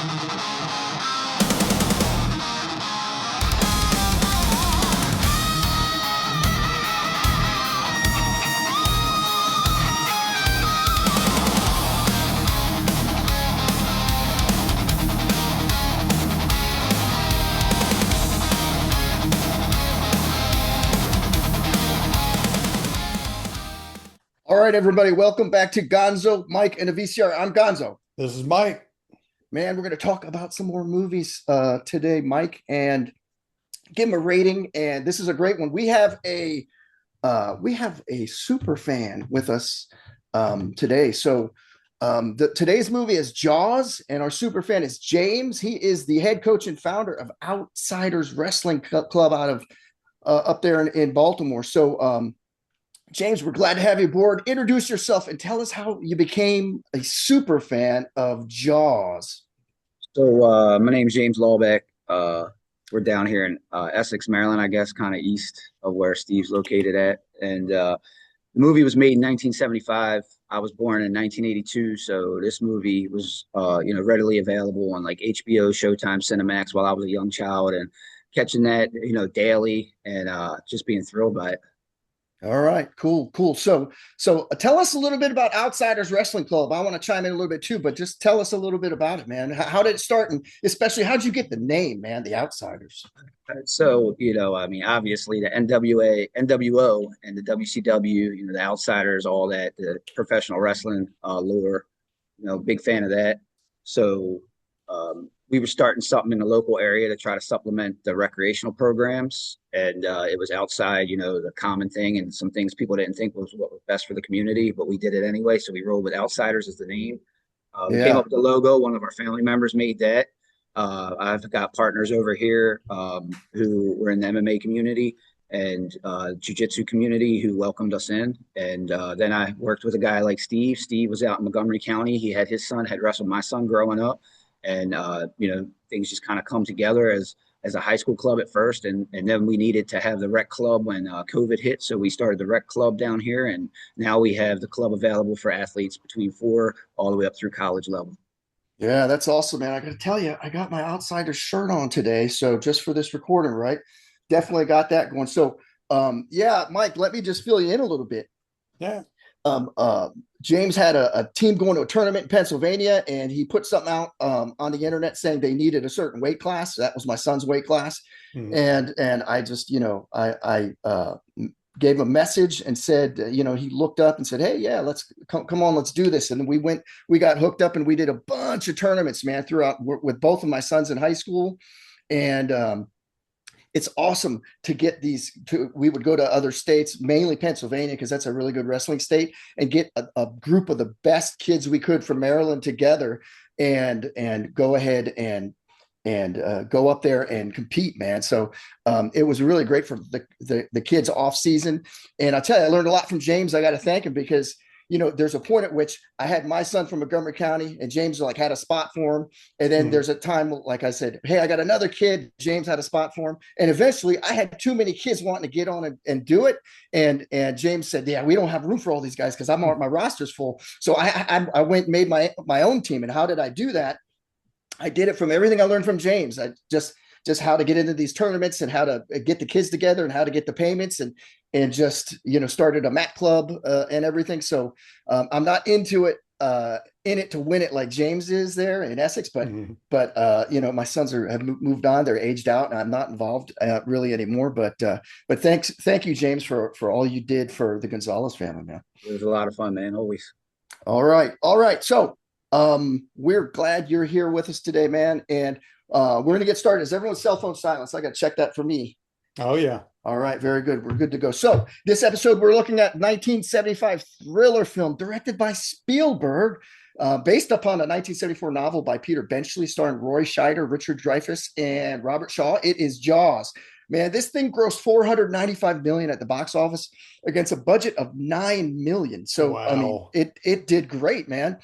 All right, everybody, welcome back to Gonzo, Mike, and a VCR. I'm Gonzo. This is Mike. Man, we're going to talk about some more movies today, Mike, and give them a rating. And this is a great one. We have a super fan with us today. So today's movie is Jaws, and our super fan is James. He is the head coach and founder of Outsiders Wrestling Club out of up there in Baltimore. So James, we're glad to have you aboard. Introduce yourself and tell us how you became a super fan of Jaws. So my name's James Lawbeck. We're down here in Essex, Maryland, I guess, kind of east of where Steve's located at. And the movie was made in 1975. I was born in 1982, so this movie was readily available on like HBO, Showtime, Cinemax while I was a young child, and catching that daily and just being thrilled by it. All right, cool. So tell us a little bit about Outsiders Wrestling Club. I want to chime in a little bit too, but just tell us a little bit about it, man. How did it start, and especially how did you get the name, man, the Outsiders? So, obviously the NWA, NWO, and the WCW, the Outsiders, all that, the professional wrestling lore, big fan of that. So we were starting something in the local area to try to supplement the recreational programs. And it was outside, the common thing, and some things people didn't think was what was best for the community, but we did it anyway. So we rolled with Outsiders as the name. We came up with the logo. One of our family members made that. I've got partners over here who were in the MMA community and jiu-jitsu community who welcomed us in. And then I worked with a guy like Steve. Steve was out in Montgomery County. He had his son, had wrestled my son growing up. And, things just kind of come together as a high school club at first. And then we needed to have the rec club when COVID hit. So we started the rec club down here. And now we have the club available for athletes between 4 all the way up through college level. Yeah, that's awesome, man. I got to tell you, I got my Outsiders shirt on today. So just for this recording, right? Definitely got that going. So, Mike, let me just fill you in a little bit. Yeah. James had a team going to a tournament in Pennsylvania, and he put something out on the internet saying they needed a certain weight class. That was my son's weight class. Mm-hmm. And I just, I gave him a message and said, he looked up and said, hey, yeah, let's come on, let's do this. And we got hooked up, and we did a bunch of tournaments, man, throughout with both of my sons in high school. And it's awesome to get we would go to other states, mainly Pennsylvania, because that's a really good wrestling state, and get a group of the best kids we could from Maryland together and go ahead and go up there and compete, man. So it was really great for the kids off season. And I tell you, I learned a lot from James. I got to thank him because there's a point at which I had my son from Montgomery County, and James had a spot for him. And then there's a time, like I said, hey, I got another kid. James had a spot for him. And eventually I had too many kids wanting to get on and do it. And James said, yeah, we don't have room for all these guys because my roster's full. So I went and made my own team. And how did I do that? I did it from everything I learned from James. I just how to get into these tournaments and how to get the kids together and how to get the payments and just, started a mat club and everything. So I'm not into it, in it to win it like James is there in Essex, but my sons have moved on. They're aged out, and I'm not involved really anymore. But thank you, James, for all you did for the Gonzalez family, man. It was a lot of fun, man. Always. All right. So we're glad you're here with us today, man. And we're going to get started. Is everyone's cell phone silence? I got to check that for me. Oh, yeah. All right. Very good. We're good to go. So this episode, we're looking at 1975 thriller film directed by Spielberg, based upon a 1974 novel by Peter Benchley, starring Roy Scheider, Richard Dreyfuss, and Robert Shaw. It is Jaws. Man, this thing grossed $495 million at the box office against a budget of $9 million. So, wow. I mean, it did great, man.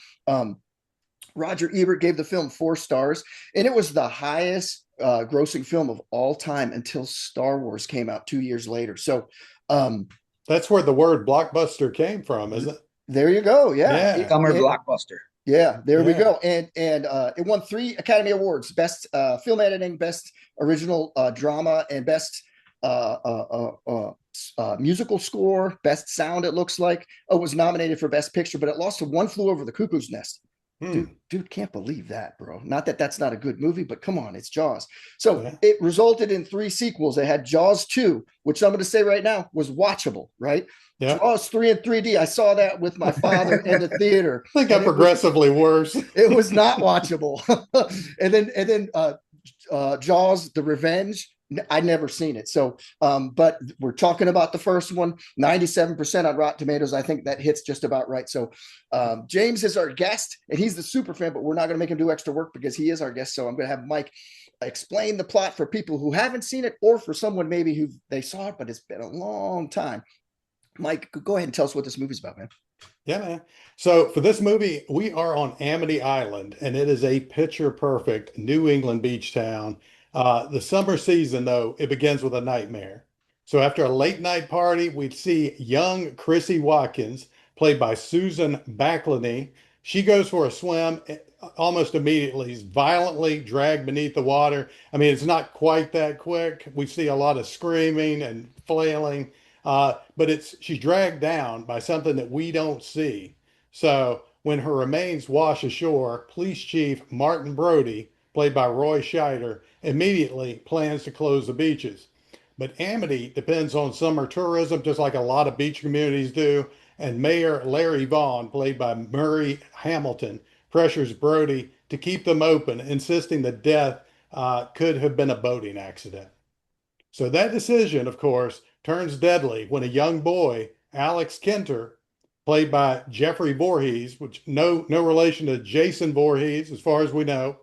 Roger Ebert gave the film 4 stars, and it was the highest grossing film of all time until Star Wars came out 2 years later. So that's where the word blockbuster came from, isn't it? There you go. Yeah. Summer blockbuster. Yeah, there we Yeah. go. And it won 3 Academy Awards: Best Film Editing, Best Original Drama, and Best Musical Score, Best Sound. It looks like. Oh, it was nominated for Best Picture, but it lost to One Flew Over the Cuckoo's Nest. Hmm. Dude, can't believe that, bro. Not that that's not a good movie, but come on, it's Jaws. So Yeah. it resulted in 3 sequels. They had Jaws 2, which I'm going to say right now was watchable, right? Yeah. Jaws 3 in 3D. I saw that with my father in the I theater, think and got progressively worse. it was not watchable. and then Jaws: The Revenge. I'd never seen it. So, but we're talking about the first one, 97% on Rotten Tomatoes. I think that hits just about right. So, James is our guest, and he's the super fan, but we're not going to make him do extra work because he is our guest. So, I'm going to have Mike explain the plot for people who haven't seen it, or for someone maybe who they saw it, but it's been a long time. Mike, go ahead and tell us what this movie's about, man. Yeah, man. So for this movie, we are on Amity Island, and it is a picture perfect New England beach town. The summer season, though, it begins with a nightmare. So after a late night party, we'd see young Chrissy Watkins, played by Susan Backlany. She goes for a swim. Almost immediately is violently dragged beneath the water. I mean, it's not quite that quick. We see a lot of screaming and flailing. But she's dragged down by something that we don't see. So when her remains wash ashore, Police Chief Martin Brody, played by Roy Scheider, immediately plans to close the beaches. But Amity depends on summer tourism, just like a lot of beach communities do. And Mayor Larry Vaughn, played by Murray Hamilton, pressures Brody to keep them open, insisting that death could have been a boating accident. So that decision, of course, turns deadly when a young boy, Alex Kenter, played by Jeffrey Voorhees, which no relation to Jason Voorhees, as far as we know,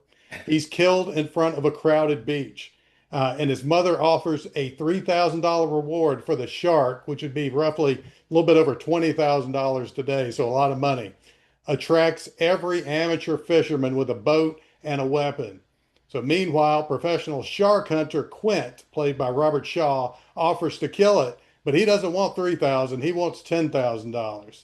he's killed in front of a crowded beach. And his mother offers a $3,000 reward for the shark, which would be roughly a little bit over $20,000 today, so a lot of money. Attracts every amateur fisherman with a boat and a weapon. So meanwhile, professional shark hunter Quint, played by Robert Shaw, offers to kill it, but he doesn't want 3,000, he wants $10,000.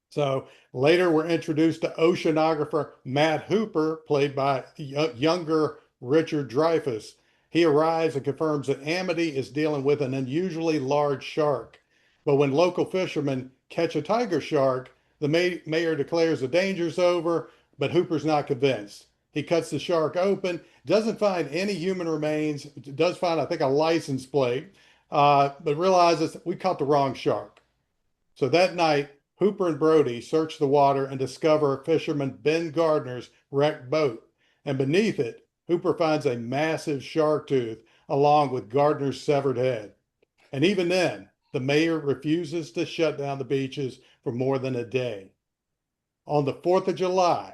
So later we're introduced to oceanographer Matt Hooper, played by younger Richard Dreyfuss. He arrives and confirms that Amity is dealing with an unusually large shark. But when local fishermen catch a tiger shark, the mayor declares the danger's over, but Hooper's not convinced. He cuts the shark open, doesn't find any human remains, does find, I think, a license plate, but realizes we caught the wrong shark. So that night, Hooper and Brody search the water and discover fisherman Ben Gardner's wrecked boat. And beneath it, Hooper finds a massive shark tooth along with Gardner's severed head. And even then, the mayor refuses to shut down the beaches for more than a day. On the 4th of July,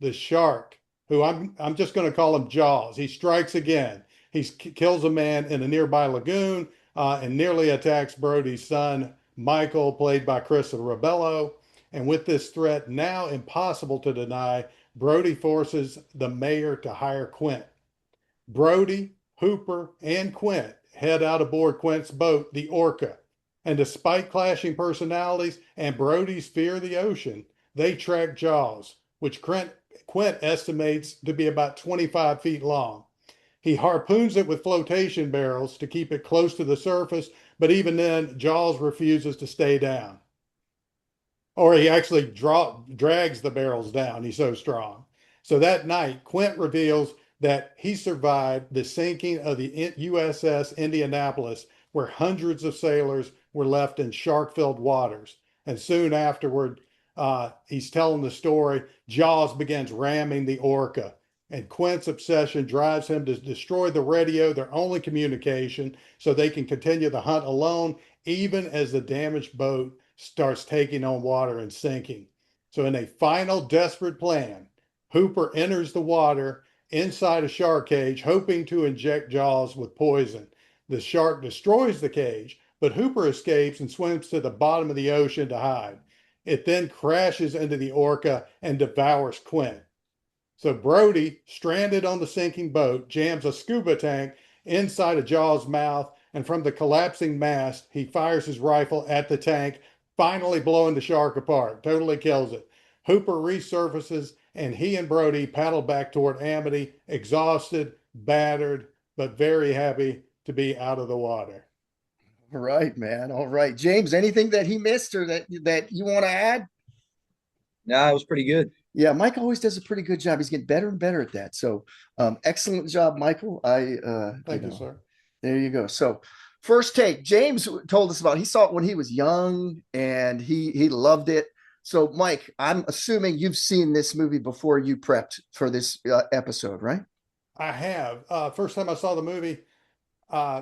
the shark, who I'm just going to call him Jaws, he strikes again. He kills a man in a nearby lagoon and nearly attacks Brody's son, Michael, played by Chris Rabello. And with this threat now impossible to deny, Brody forces the mayor to hire Quint. Brody, Hooper, and Quint head out aboard Quint's boat, the Orca. And despite clashing personalities and Brody's fear of the ocean, they track Jaws, which Quint estimates to be about 25 feet long. He harpoons it with flotation barrels to keep it close to the surface, but even then, Jaws refuses to stay down. Or he actually drags the barrels down. He's so strong. So that night, Quint reveals that he survived the sinking of the USS Indianapolis, where hundreds of sailors were left in shark-filled waters. And soon afterward, he's telling the story. Jaws begins ramming the Orca, and Quint's obsession drives him to destroy the radio, their only communication, so they can continue the hunt alone, even as the damaged boat starts taking on water and sinking. So, in a final desperate plan, Hooper enters the water inside a shark cage, hoping to inject Jaws with poison. The shark destroys the cage, but Hooper escapes and swims to the bottom of the ocean to hide. It then crashes into the Orca and devours Quint. So Brody, stranded on the sinking boat, jams a scuba tank inside of Jaws' mouth, and from the collapsing mast, he fires his rifle at the tank, finally blowing the shark apart, totally kills it. Hooper resurfaces, and he and Brody paddle back toward Amity, exhausted, battered, but very happy to be out of the water. All right, man. All right. James, anything that he missed or that you want to add? No, it was pretty good. Yeah, Mike always does a pretty good job. He's getting better and better at that. So excellent job, Michael. Thank you, sir. There you go. So first take, James told us about, he saw it when he was young and he loved it. So Mike, I'm assuming you've seen this movie before you prepped for this episode, right? I have. First time I saw the movie,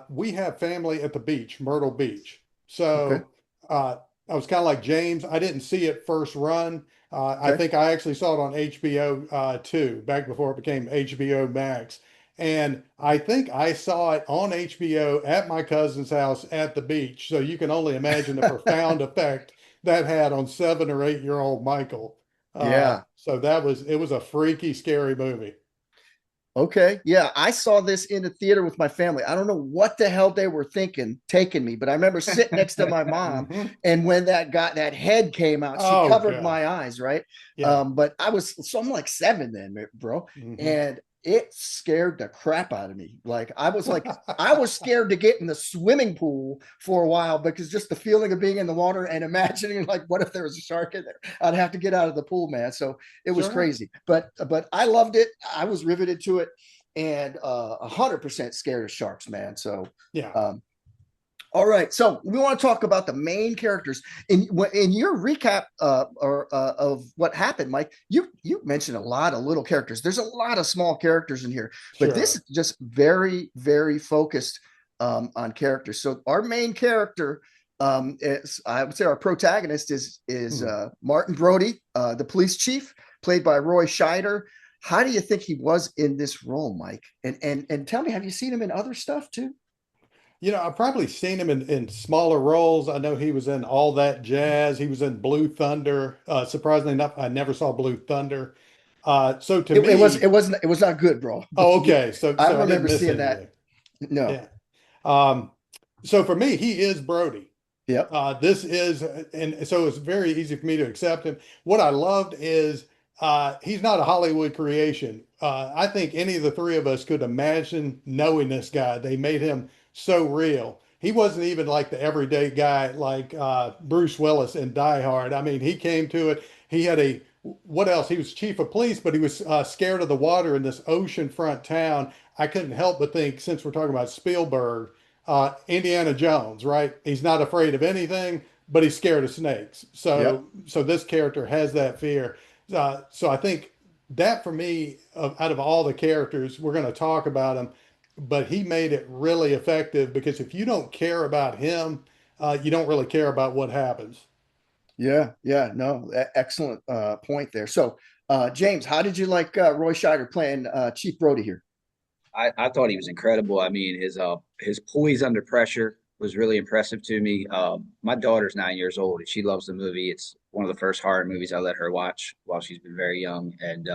we have family at the beach, Myrtle Beach. Okay. So I was kind of like James. I didn't see it first run. I Okay. think I actually saw it on HBO too, back before it became HBO Max. And I think I saw it on HBO at my cousin's house at the beach. So you can only imagine the profound effect that had on 7 or 8 year old Michael. Yeah. So it was a freaky, scary movie. Okay. Yeah. I saw this in the theater with my family. I don't know what the hell they were thinking taking me, but I remember sitting next to my mom. Mhm. And when that head came out, she Oh, covered God. my eyes. Right. Yeah. But so I'm like 7 then, bro. Mhm. And it scared the crap out of me. I was scared to get in the swimming pool for a while because just the feeling of being in the water and imagining like, what if there was a shark in there? I'd have to get out of the pool, man. So it was Sure. crazy, but I loved it. I was riveted to it, and 100% scared of sharks, man. So Yeah. all right, so we want to talk about the main characters in your recap of what happened, Mike. You mentioned a lot of little characters. There's a lot of small characters in here, but this Sure. is just very, very focused on characters. So our main character, is, I would say, our protagonist is Hmm. Martin Brody, the police chief, played by Roy Scheider. How do you think he was in this role, Mike? And tell me, have you seen him in other stuff too? I've probably seen him in smaller roles. I know he was in All That Jazz. He was in Blue Thunder. Surprisingly enough, I never saw Blue Thunder. So to me, It was not good, bro. oh, okay. So I don't I didn't remember miss seeing that. anything. No. Yeah. Um, so for me, he is Brody. Yep. This is, and so it's very easy for me to accept him. What I loved is he's not a Hollywood creation. I think any of the three of us could imagine knowing this guy. They made him so real. He wasn't even like the everyday guy like Bruce Willis in Die Hard. I mean, he came to it. He had what else? He was chief of police, but he was scared of the water in this oceanfront town. I couldn't help but think, since we're talking about Spielberg, Indiana Jones, right? He's not afraid of anything, but he's scared of snakes. Yep. So this character has that fear. So I think that for me, out of all the characters, we're going to talk about him, but he made it really effective because if you don't care about him, you don't really care about what happens. Yeah. Yeah. No, excellent point there. So, James, how did you like Roy Scheider playing Chief Brody here? I thought he was incredible. I mean, his poise under pressure was really impressive to me. My daughter's 9 years old and she loves the movie. It's one of the first horror movies I let her watch while she's been very young, and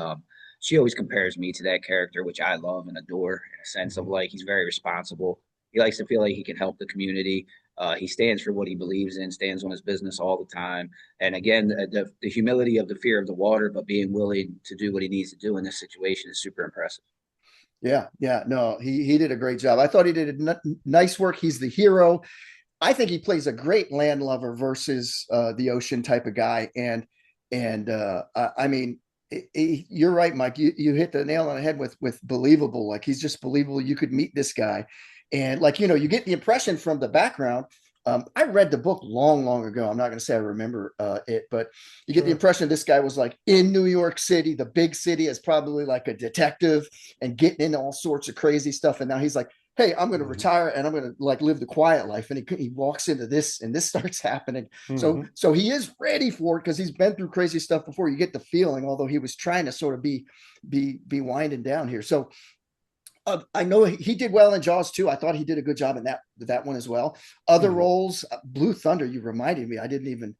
she always compares me to that character, which I love and adore in a sense of Mhm. like he's very responsible. He likes to feel like he can help the community. He stands for what he believes in, stands on his business all the time. And again, the humility of the fear of the water, but being willing to do what he needs to do in this situation is super impressive. Yeah. Yeah. No, he did a great job. I thought he did nice work. He's the hero. I think he plays a great landlubber versus the ocean type of guy. I mean, you're right, Mike. You hit the nail on the head with believable. Like he's just believable. You could meet this guy, and like you get the impression from the background. I read the book long, long ago. I'm not going to say I remember it, but you get the Sure. impression this guy was like in New York City, the big city, as probably like a detective and getting into all sorts of crazy stuff. And now he's like, hey, I'm going to Mhm. retire and I'm going to like live the quiet life. And he walks into this and this starts happening. So, Mhm. so he is ready for it because he's been through crazy stuff before. You get the feeling, although he was trying to sort of be winding down here. So I know he did well in Jaws too. I thought he did a good job in that one as well. Other Mhm. roles, Blue Thunder. You reminded me. I didn't even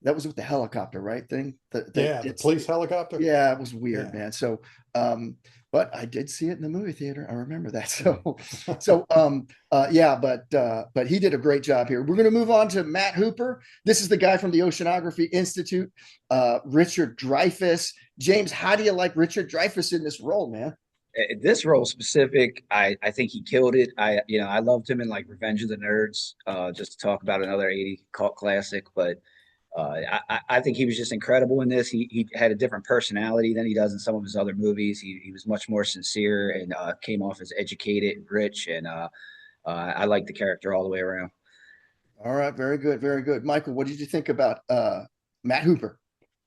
That was with the helicopter, right? Thing. The police helicopter. Yeah, it was weird, Yeah. man. So, but I did see it in the movie theater. I remember that. Yeah, but he did a great job here. We're going to move on to Matt Hooper. This is the guy from the Oceanography Institute, Richard Dreyfuss. James, how do you like Richard Dreyfuss in this role, man? This role specific, I think he killed it. I loved him in like Revenge of the Nerds, just to talk about another 80 cult classic. But I think he was just incredible in this. He had a different personality than he does in some of his other movies. He was much more sincere and came off as educated and rich. And I like the character all the way around. All right, very good, very good. Michael, what did you think about Matt Hooper?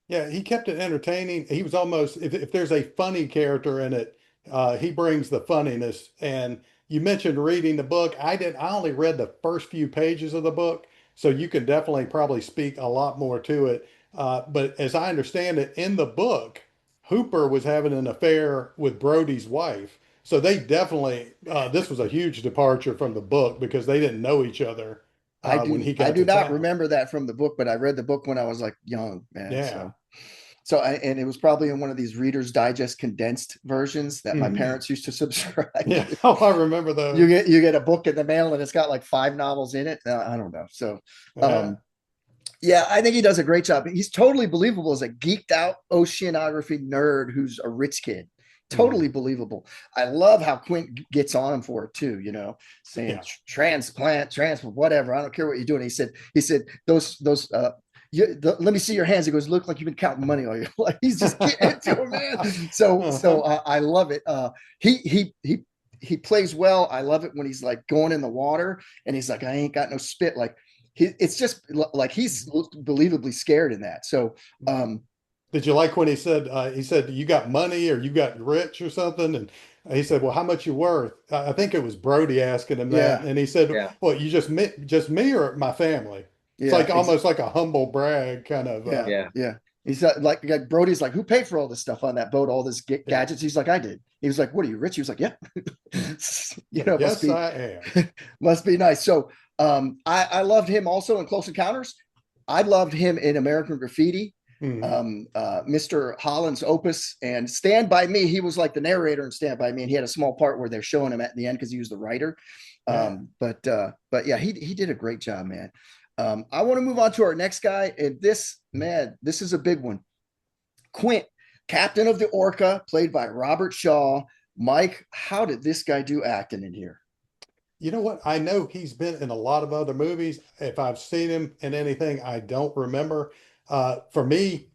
Yeah, he kept it entertaining. He was almost, if there's a funny character in it, he brings the funniness. And you mentioned reading the book. I only read the first few pages of the book, so you can definitely probably speak a lot more to it. But as I understand it, in the book, Hooper was having an affair with Brody's wife. So they definitely, this was a huge departure from the book because they didn't know each other when he I got do to not town. remember that from the book, but I read the book when I was like young, man. Yeah. And it was probably in one of these Reader's Digest condensed versions that my Mhm. parents used to subscribe Yeah. to. Oh, I remember those. You get a book in the mail and it's got like 5 novels in it. I don't know. So, Yeah. yeah, I think he does a great job. He's totally believable as a geeked out oceanography nerd who's a rich kid. Totally Mhm. believable. I love how Quint gets on him for it too, saying Yeah. transplant, whatever. I don't care what you're doing. He said, those let me see your hands. He goes, look like you've been counting money all your life. He's just getting into it, man. I love it. He plays well. I love it when he's like going in the water and he's like, I ain't got no spit. Like it's just like he's believably scared in that. So, Did you like when he said, you got money or you got rich or something? And he said, well, how much you worth? I think it was Brody asking him that. yeah, And he said, Yeah. well, you just me or my family? It's yeah, like almost like a humble brag kind of, yeah, Yeah. yeah. He's like Brody's like, who paid for all this stuff on that boat, all this yeah. gadgets? He's like, I did. He was like, what are you rich? He was like, yeah. Must Yes, be I am. must be nice. So I loved him also in Close Encounters. I loved him in American Graffiti, Mhm. Mr. Holland's Opus, and Stand By Me. He was like the narrator in Stand By Me, and he had a small part where they're showing him at the end because he was the writer. Yeah. But yeah, he did a great job, man. I want to move on to our next guy, and this is a big one. Quint, captain of the Orca, played by Robert Shaw. Mike, how did this guy do acting in here? You know what? I know he's been in a lot of other movies. If I've seen him in anything, I don't remember. For me,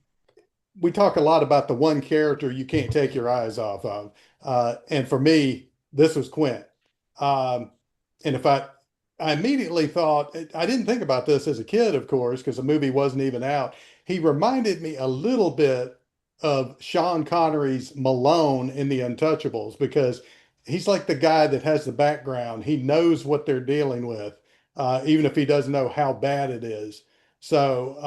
we talk a lot about the one character you can't take your eyes off of. And for me, this was Quint. Um, and if I immediately thought, I didn't think about this as a kid, of course, because the movie wasn't even out. He reminded me a little bit of Sean Connery's Malone in The Untouchables because he's like the guy that has the background. He knows what they're dealing with, even if he doesn't know how bad it is. So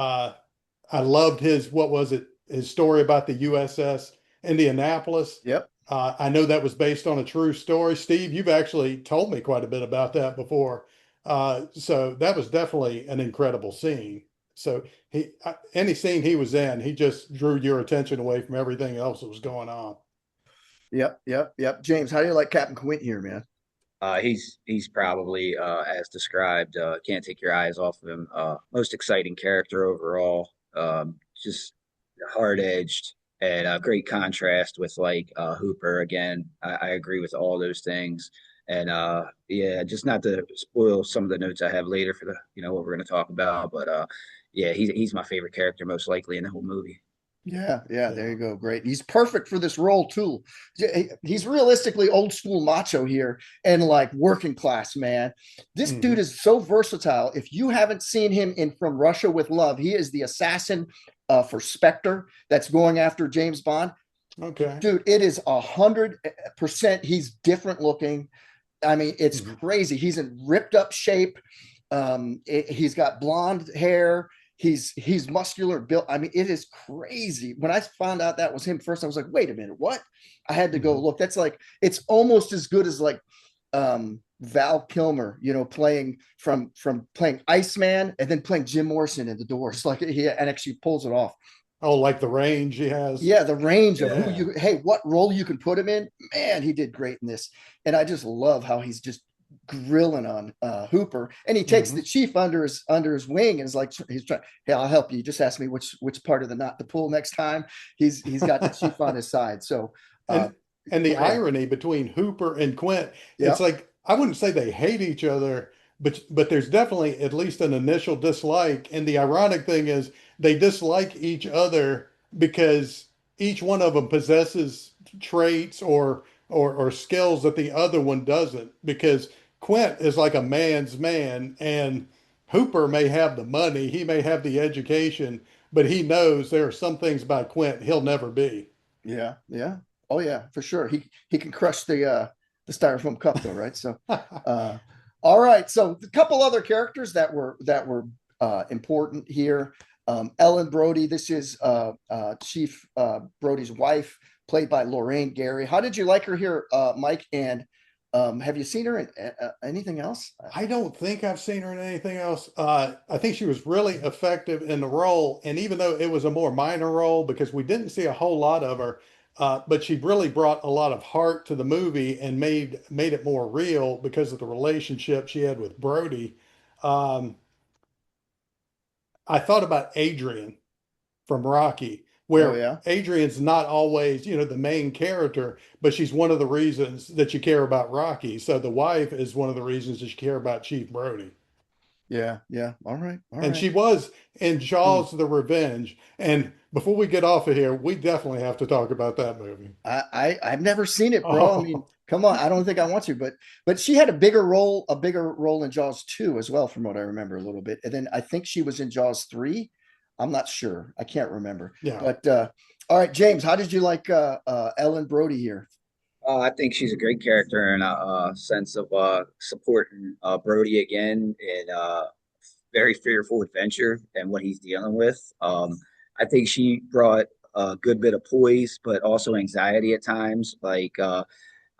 I loved what was it, his story about the USS Indianapolis. Yep. I know that was based on a true story. Steve, you've actually told me quite a bit about that before. So that was definitely an incredible scene. So any scene he was in, he just drew your attention away from everything else that was going on. Yep. James, how do you like Captain Quint here, man? He's probably as described. Can't take your eyes off of him. Most exciting character overall. Just hard edged and a great contrast with like Hooper. Again, I agree with all those things. And yeah, just not to spoil some of the notes I have later for the what we're going to talk about, but yeah, he's my favorite character most likely in the whole movie. Yeah, there Yeah. you go. Great. He's perfect for this role too. He's realistically old school macho here and like working class, man. This dude Mhm. is so versatile. If you haven't seen him in From Russia with Love, he is the assassin for Spectre that's going after James Bond. Okay. Dude, it is 100%. He's different looking. I mean, it's Mhm. crazy. He's in ripped up shape. He's got blonde hair. He's muscular built. I mean, it is crazy. When I found out that was him first, I was like, wait a minute, what? I had to go Mhm. look. That's like it's almost as good as like Val Kilmer, playing from playing Iceman and then playing Jim Morrison in The Doors. Like he and actually pulls it off. Oh, like the range he has. Yeah, the range of Yeah. what role you can put him in. Man, he did great in this. And I just love how he's just grilling on Hooper, and he takes the chief under his wing and is like, he's trying, hey, I'll help you. Just ask me which part of the knot to pull next time. He's got the chief on his side. So and the irony between Hooper and Quint, yeah. it's like, I wouldn't say they hate each other, but there's definitely at least an initial dislike. And the ironic thing is they dislike each other because each one of them possesses traits or skills that the other one doesn't. Because Quint is like a man's man, and Hooper may have the money, he may have the education, but he knows there are some things about Quint he'll never be. Yeah, yeah. Oh yeah, for sure. He can crush the styrofoam cup though, right? So all right. So a couple other characters that were important here. Ellen Brody, this is Chief Brody's wife, played by Lorraine Gary. How did you like her here, Mike? And have you seen her in anything else? I don't think I've seen her in anything else. I think she was really effective in the role. And even though it was a more minor role, because we didn't see a whole lot of her, but she really brought a lot of heart to the movie and made it more real because of the relationship she had with Brody. I thought about Adrian from Rocky, Oh where yeah. Adrian's not always, the main character, but she's one of the reasons that you care about Rocky. So the wife is one of the reasons that you care about Chief Brody. Yeah, yeah. All right, all And right. she was in Jaws the Revenge. And before we get off of here, we definitely have to talk about that movie. I've never seen it, bro. I mean, Oh, come on. I don't think I want to, but she had a bigger role in Jaws 2 as well, from what I remember a little bit. And then I think she was in Jaws 3. I'm not sure. I can't remember. yeah. But all right, James, how did you like Ellen Brody here? I think she's a great character in a sense of supporting Brody again in a very fearful adventure and what he's dealing with. I think she brought a good bit of poise, but also anxiety at times. I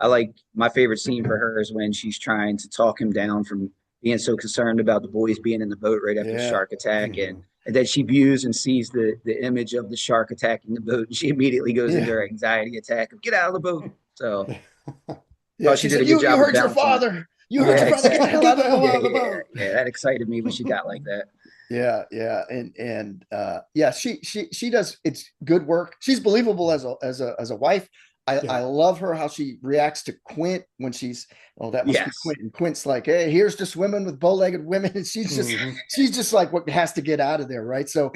like my favorite scene for her is when she's trying to talk him down from being so concerned about the boys being in the boat right after the Yeah. shark attack, Mhm. and then she views and sees the image of the shark attacking the boat, and she immediately goes into Yeah. her anxiety attack of get out of the boat. So Yeah. she She did said, a good You job of heard your balancing it. father. You heard Yeah, your father. Get the exactly. hell out Get of the the hell boat. out of the Yeah, boat. yeah. That excited me when she got like that. Yeah, yeah, and yeah, she does. It's good work. She's believable as a wife. I Yeah. love her how she reacts to Quint when that must be Yes. Quint, and Quint's like, hey, here's to swimming with bow-legged women, and Mhm. she's just like what has to get out of there, right? So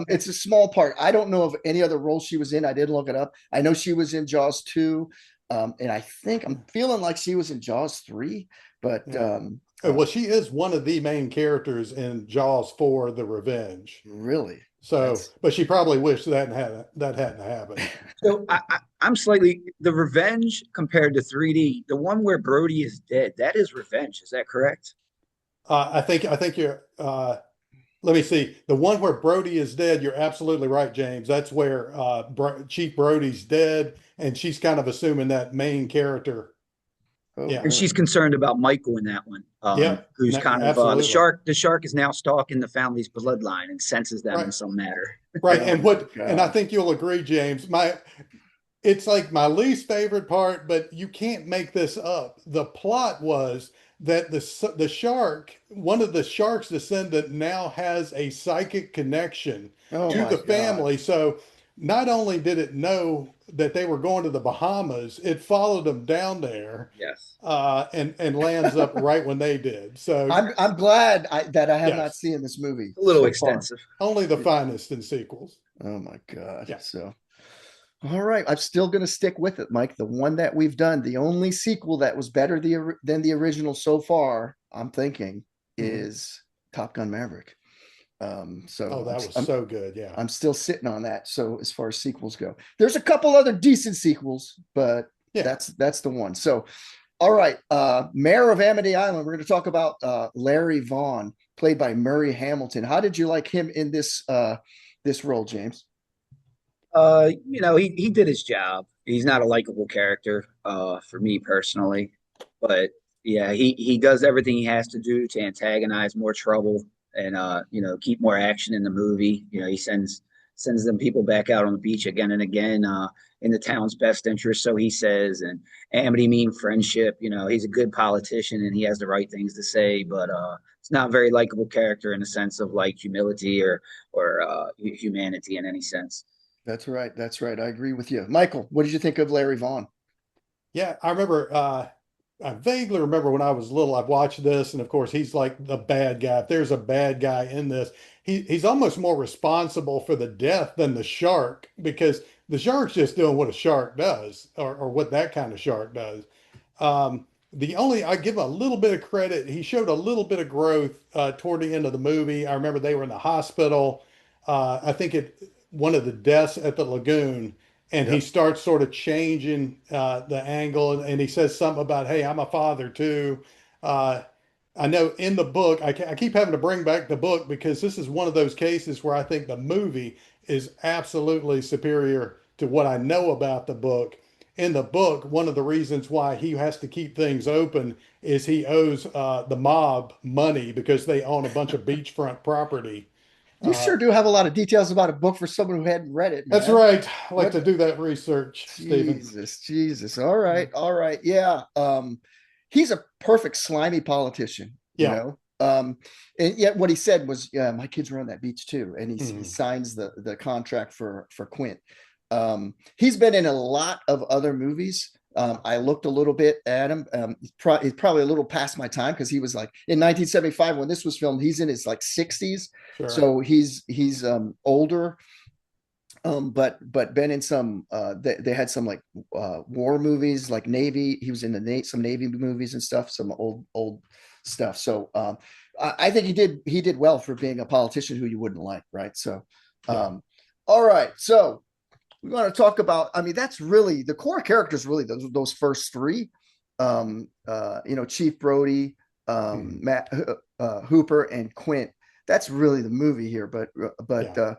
it's a small part. I don't know of any other role she was in. I didn't look it up. I know she was in Jaws 2, and I think I'm feeling like she was in Jaws 3, but Yeah. Well, she is one of the main characters in Jaws for The Revenge. really, So, that's but she probably wished that hadn't happened. So I'm slightly the Revenge compared to 3D. The one where Brody is dead, that is Revenge. Is that correct? I think you're. Let me see. The one where Brody is dead, you're absolutely right, James. That's where Chief Brody's dead, and she's kind of assuming that main character. oh Yeah. And really. she's concerned about Michael in that one, Yep. who's No, kind of the absolutely. shark. The shark is now stalking the family's bloodline and senses them in Right. some matter. Right. Oh And my and I God. think you'll agree, James. It's like my least favorite part, but you can't make this up. The plot was that the shark, one of the shark's descendant, now has a psychic connection Oh to my the God. family. So not only did it know that they were going to the Bahamas, it followed them down there, Yes. and lands up right when they did. So I'm glad that I have not yes, seen this movie A little so far. extensive. only the finest in sequels. Oh my God. Yeah. So, all right. I'm still going to stick with it, Mike. The one that we've done, the only sequel that was better than the original so far, I'm thinking, Mhm. is Top Gun Maverick. Oh, So that was so good. Yeah. I'm still sitting on that. So as far as sequels go, there's a couple other decent sequels, but Yeah. that's the one. So all right, Mayor of Amity Island. We're going to talk about Larry Vaughn, played by Murray Hamilton. How did you like him in this role, James? He did his job. He's not a likable character, for me personally, but Yeah, he does everything he has to do to antagonize more trouble and keep more action in the movie. He sends them people back out on the beach again and again, in the town's best interest, so he says, and amity mean friendship. He's a good politician and he has the right things to say, but it's not a very likable character in the sense of like humility or humanity in any sense. That's right. That's right. I agree with you. Michael, what did you think of Larry Vaughn? Yeah, I remember. I vaguely remember when I was little, I've watched this, and of course, he's like the bad guy. If there's a bad guy in this, he's almost more responsible for the death than the shark, because the shark's just doing what a shark does, or what that kind of shark does. I give him a little bit of credit. He showed a little bit of growth toward the end of the movie. I remember they were in the hospital. I think one of the deaths at the lagoon, and he Yep. starts sort of changing the angle, and he says something about, "Hey, I'm a father too." Uh, I know in the book, I keep having to bring back the book because this is one of those cases where I think the movie is absolutely superior to what I know about the book. In the book, one of the reasons why he has to keep things open is he owes the mob money because they own a bunch of beachfront property. You Uh, sure do have a lot of details about a book for someone who hadn't read it, that's man. right. I like What? to do that research, Stephen. Jesus, Jesus. All right, all right. Yeah. He's a perfect slimy politician, you Yeah. know. And yet what he said was, yeah, my kids were on that beach too. And he Mhm. signs the contract for Quint. He's been in a lot of other movies. I looked a little bit at him. He's probably a little past my time because he was like in 1975 when this was filmed. He's in his like 60s, Sure. so he's older. But been in some. They had some like war movies, like Navy. He was in some Navy movies and stuff. Some old stuff. So I think he did well for being a politician who you wouldn't like, right? So, Yeah. um, all right. So we want to talk about, I mean, that's really the core characters, really those first three. Chief Brody, Mhm. Matt Hooper, and Quint. That's really the movie here. But Yeah.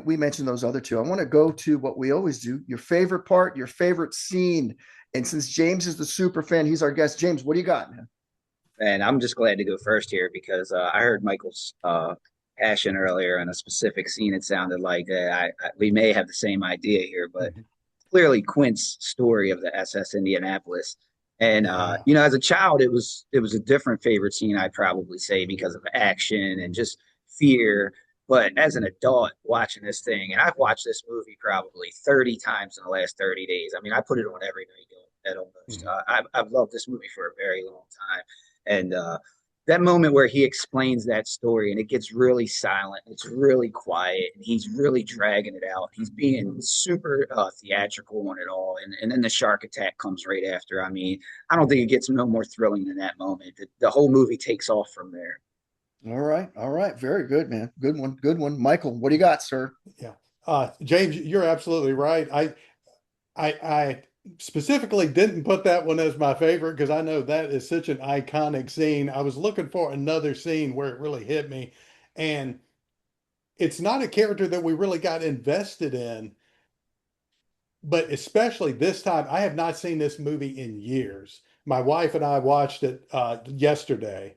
we mentioned those other two. I want to go to what we always do: your favorite part, your favorite scene. And since James is the super fan, he's our guest. James, what do you got, man? And I'm just glad to go first here because I heard Michael's passion earlier in a specific scene. It sounded like we may have the same idea here, but Mhm. clearly Quint's story of the SS Indianapolis. And Yeah. as a child, it was a different favorite scene, I'd probably say, because of action and just fear. But as an adult watching this thing, and I've watched this movie probably 30 times in the last 30 days. I mean, I put it on every night at almost. Mhm. I've loved this movie for a very long time. And that moment where he explains that story and it gets really silent, it's really quiet, and he's really dragging it out. He's being super theatrical on it all. And then the shark attack comes right after. I mean, I don't think it gets no more thrilling than that moment. The whole movie takes off from there. All right, all right, very good, man. Good one, good one. Michael, what do you got, sir? Yeah. James, you're absolutely right. I specifically didn't put that one as my favorite because I know that is such an iconic scene. I was looking for another scene where it really hit me, and it's not a character that we really got invested in, but especially this time, I have not seen this movie in years. My wife and I watched it yesterday,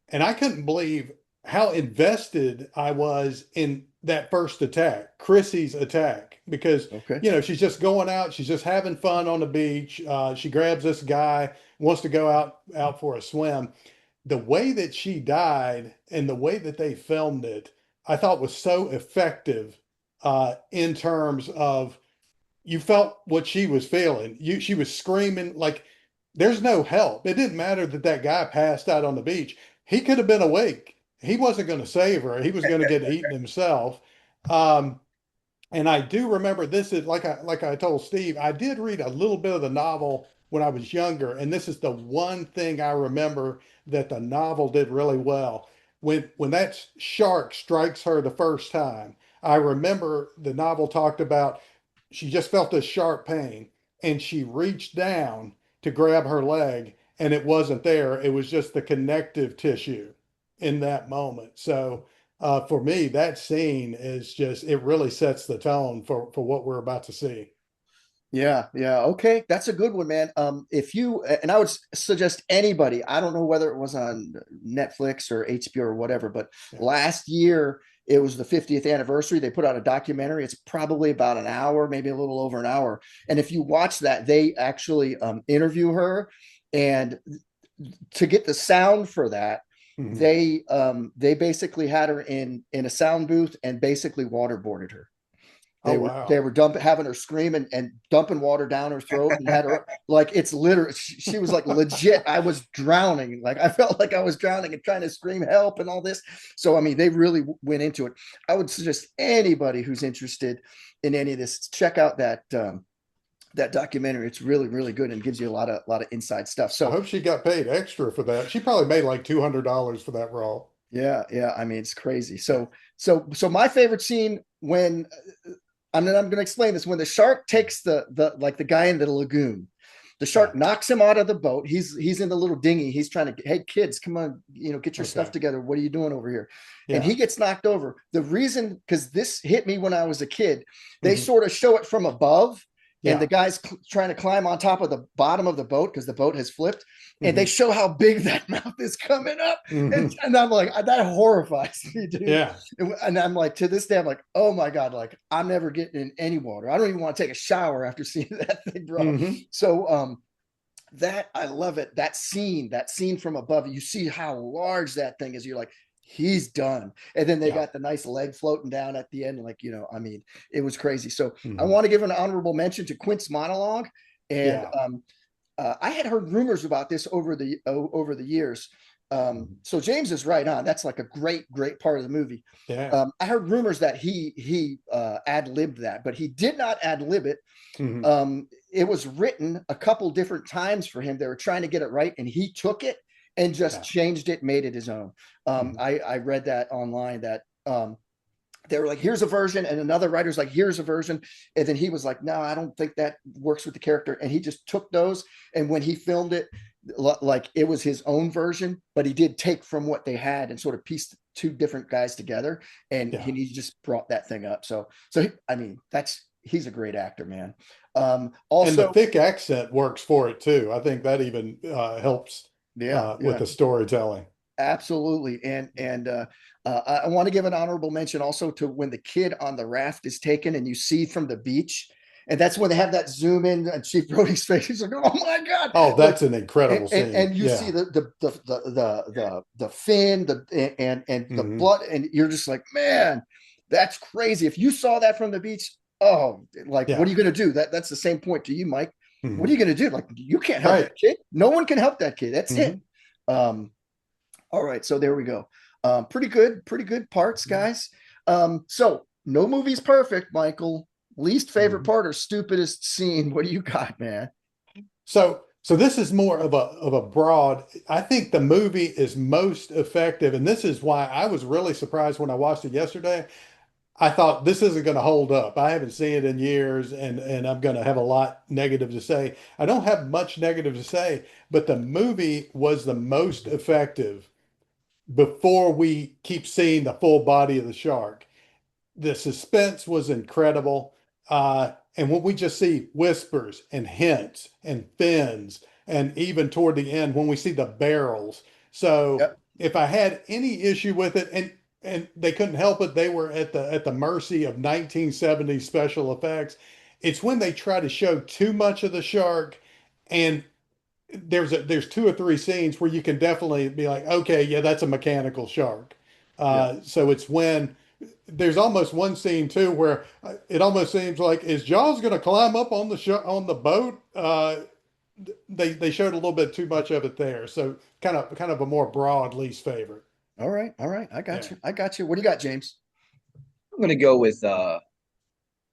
and I couldn't believe how invested I was in that first attack, Chrissy's attack, because Okay. she's just going out, she's just having fun on the beach. She grabs this guy, wants to go out for a swim. The way that she died and the way that they filmed it, I thought was so effective in terms of you felt what she was feeling. She was screaming like there's no help. It didn't matter that that guy passed out on the beach. He could have been awake. He wasn't going to save her. He was going to get eaten himself. Um, and I do remember this is like I told Steve, I did read a little bit of the novel when I was younger, and this is the one thing I remember that the novel did really well. When that shark strikes her the first time, I remember the novel talked about she just felt this sharp pain and she reached down to grab her leg and it wasn't there. It was just the connective tissue in that moment. So for me, that scene is just, it really sets the tone for what we're about to see. Yeah, yeah. Okay, that's a good one, man. If you and I would suggest anybody, I don't know whether it was on Netflix or HBO or whatever, but Yeah. last year it was the 50th anniversary. They put out a documentary. It's probably about an hour, maybe a little over an hour. And if you watch that, they actually interview her, and to get the sound for that, Mhm. they basically had her in a sound booth and basically waterboarded her. Oh, They wow. were dumping, having her scream and dumping water down her throat, and had her like, it's literally, she was like legit. I was drowning. Like, I felt like I was drowning and trying to scream help and all this. So I mean, they really went into it. I would suggest anybody who's interested in any of this, check out that documentary. It's really, really good and gives you a lot of inside stuff. I So hope she got paid extra for that. She probably made like $200 for that role. yeah, yeah. I mean, it's crazy. Yeah. So my favorite scene when I'm going to explain this, when the shark takes the like the guy in the lagoon, the Yeah. shark knocks him out of the boat. He's in the little dinghy. He's trying to, hey kids, come on, get your stuff Okay. together. What are you doing over here? And Yeah. he gets knocked over. The reason, because this hit me when I was a kid, they Hmm. sort of show it from above, and the Yeah. guy's trying to climb on top of the bottom of the boat because the boat has flipped, and they Hmm. show how big that mouth is coming up, and, Hmm. and I'm like, that horrifies me, dude. Yeah. And I'm like, to this day, I'm like, oh my God, like I'm never getting in any water. I don't even want to take a shower after seeing that thing, bro. Hmm. So that, I love it. That scene from above, you see how large that thing is. You're like, he's done. And then they Yeah. got the nice leg floating down at the end. Like, I mean, it was crazy. So I Hmm. want to give an honorable mention to Quint's monologue. And Yeah. I had heard rumors about this over the years. Mhm. So James is right on. That's like a great part of the movie. Yeah. I heard rumors that he ad libbed that, but he did not ad lib it. Hmm. It was written a couple different times for him. They were trying to get it right, and he took it and just Yeah. changed it, made it his own. Hmm. I read that online, that they were like, here's a version, and another writer's like, here's a version, and then he was like, no, I don't think that works with the character, and he just took those, and when he filmed it, like it was his own version, but he did take from what they had and sort of pieced two different guys together, and Yeah. he just brought that thing up. I mean, he's a great actor, man. And the Also, thick accent works for it too. I think that even helps yeah, with yeah. the storytelling. Absolutely. I want to give an honorable mention also to when the kid on the raft is taken and you see from the beach. And that's when they have that zoom in and Chief Brody's face. He's like, oh my God. Oh, Like, that's an incredible scene. and you see Yeah. the fin, and the Hmm. blood, and you're just like, man, that's crazy. If you saw that from the beach, oh, like, what are Yeah. you gonna do? That's the same point to you, Mike. What are Hmm. you gonna do? Like, you can't help Right. that kid. No one can help that kid. That's it. Hmm. Um, all right, so there we go. Pretty good parts, guys. So no movie's perfect, Michael. Least favorite Hmm. part or stupidest scene? What do you got, man? So this is more of a broad. I think the movie is most effective, and this is why I was really surprised when I watched it yesterday. I thought this isn't going to hold up. I haven't seen it in years, and I'm going to have a lot negative to say. I don't have much negative to say, but the movie was the most effective before we keep seeing the full body of the shark. The suspense was incredible. And when we just see whispers and hints and fins, and even toward the end when we see the barrels. So Yep. if I had any issue with it, and they couldn't help it, they were at the mercy of 1970s special effects. It's when they try to show too much of the shark, and there's two or three scenes where you can definitely be like, okay, yeah, that's a mechanical shark. Yep. So it's when there's almost one scene too where it almost seems like, is Jaws going to climb up on on the boat? They showed a little bit too much of it there, so kind of a more broad least favorite. All right. All right. I got Yeah. you. I got you. What do you got, James? I'm going to go with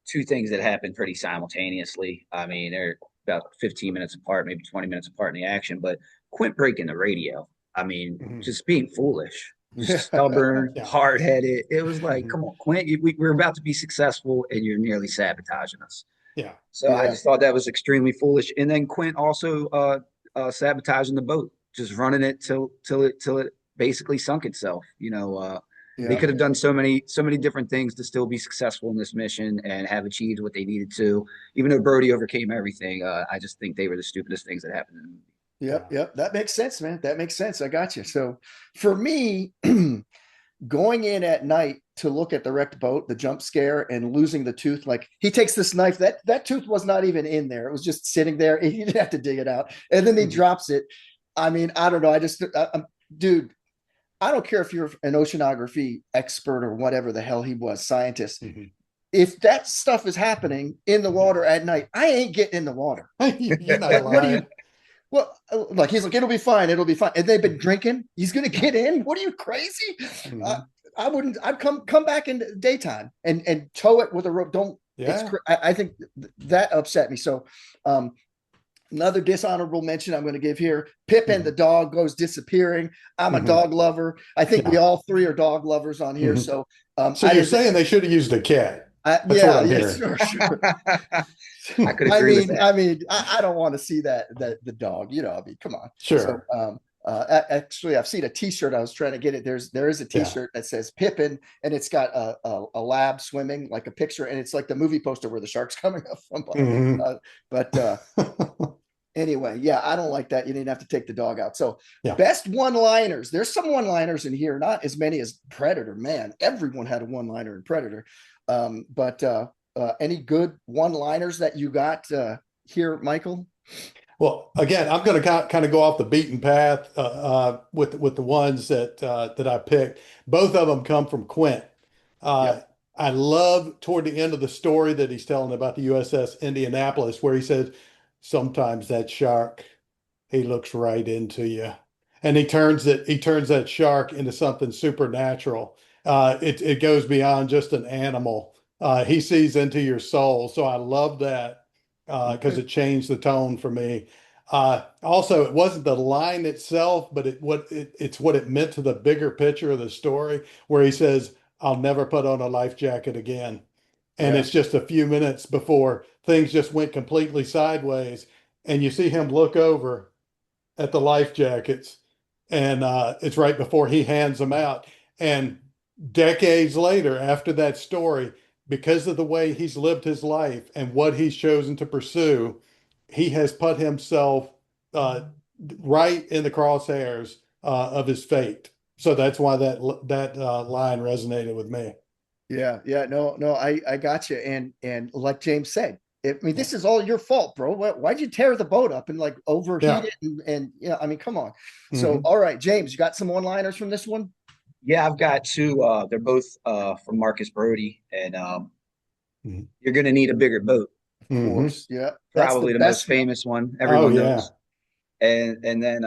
two things that happened pretty simultaneously. I mean, they're about 15 minutes apart, maybe 20 minutes apart in the action, but Quint breaking the radio. I mean, Mhm. just being foolish, Yeah. stubborn, Yeah. hard headed. It was like, Mhm. come on, Quint, we're about to be successful and you're nearly sabotaging us. Yeah. So I Yeah. just thought that was extremely foolish. And then Quint also sabotaging the boat, just running it till it basically sunk itself. They Yeah. could have done so many different things to still be successful in this mission and have achieved what they needed to. Even though Brody overcame everything, I just think they were the stupidest things that happened in the movie. Yep. Yep. That makes sense, man. That makes sense. I got you. So for me, going in at night to look at the wrecked boat, the jump scare, and losing the tooth, like he takes this knife, that tooth was not even in there. It was just sitting there. He didn't have to dig it out. And then he drops it. I mean, I don't know. Dude, I don't care if you're an oceanography expert or whatever the hell he was, scientist. If that stuff is happening in the water at night, I ain't getting in the water. You're not Like, what do you? lying. Well, like he's like, it'll be fine. It'll be fine. And they've been drinking. He's gonna get in. What are you crazy? I wouldn't. I'd come back in the daytime and tow it with a rope. Don't. Yeah. I think that upset me. So, another dishonorable mention I'm going to give here: Pippin, the dog, goes disappearing. I'm a dog lover. I think we all three are dog lovers on here. So, so you're saying they should have used a cat? That's what I'm hearing. Sure. I could agree with that. I mean, I don't want to see that the dog. You know, I mean, come on. Sure. So, actually, I've seen a T-shirt. I was trying to get it. There is a T-shirt that says Pippin, and it's got a lab swimming, like a picture, and it's like the movie poster where the shark's coming up from. Anyway, yeah, I don't like that. You didn't have to take the dog out. So, best one-liners. There's some one-liners in here, not as many as Predator. Man, everyone had a one-liner in Predator. But any good one-liners that you got here, Michael? Well, again, I'm going to kind of go off the beaten path with the ones that I picked. Both of them come from Quint. I love toward the end of the story that he's telling about the USS Indianapolis, where he says, "Sometimes that shark, he looks right into you," and he turns that shark into something supernatural. It goes beyond just an animal. He sees into your soul. So I love that because it changed the tone for me. Also, it wasn't the line itself, but it's what it meant to the bigger picture of the story, where he says, "I'll never put on a life jacket again." And it's just a few minutes before things just went completely sideways. And you see him look over at the life jackets, and it's right before he hands them out. And decades later, after that story, because of the way he's lived his life and what he's chosen to pursue, he has put himself right in the crosshairs of his fate. So that's why that line resonated with me. Yeah, no, I got you. And like James said, I mean, this is all your fault, bro. Why'd you tear the boat up and like overheat it? And I mean, come on. So, all right, James, you got some one-liners from this one? Yeah, I've got two. They're both from Marcus Brody, and you're going to need a bigger boat. Of course, yeah. Probably the most famous one. Everyone knows. And then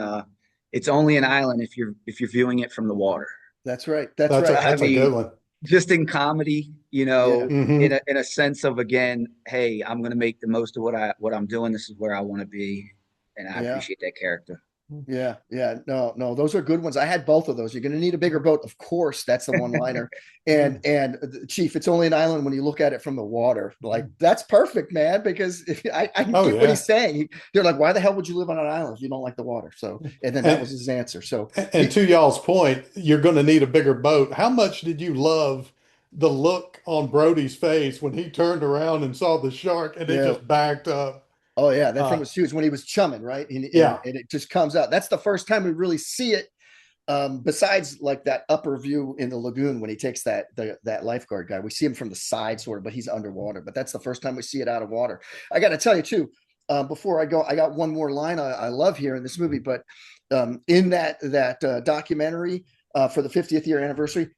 it's only an island if you're viewing it from the water. That's right. That's right. That's a good one. Just in comedy, in a sense of, again, hey, I'm going to make the most of what I'm doing. This is where I want to be, and I appreciate that character. Yeah. No, those are good ones. I had both of those. You're going to need a bigger boat. Of course, that's the one-liner. and Chief, it's only an island when you look at it from the water. Like, that's perfect, man, because I get what he's saying. They're like, why the hell would you live on an island if you don't like the water? So, and then that was his answer. So, and to y'all's point, you're going to need a bigger boat. How much did you love the look on Brody's face when he turned around and saw the shark and it just backed up? Oh yeah, that thing was huge when he was chumming, right? And it just comes out. That's the first time we really see it. Besides like that upper view in the lagoon when he takes that lifeguard guy, we see him from the side sort of, but he's underwater. But that's the first time we see it out of water. I got to tell you too. Before I go, I got one more line I love here in this movie. But in that documentary for the 50th year anniversary.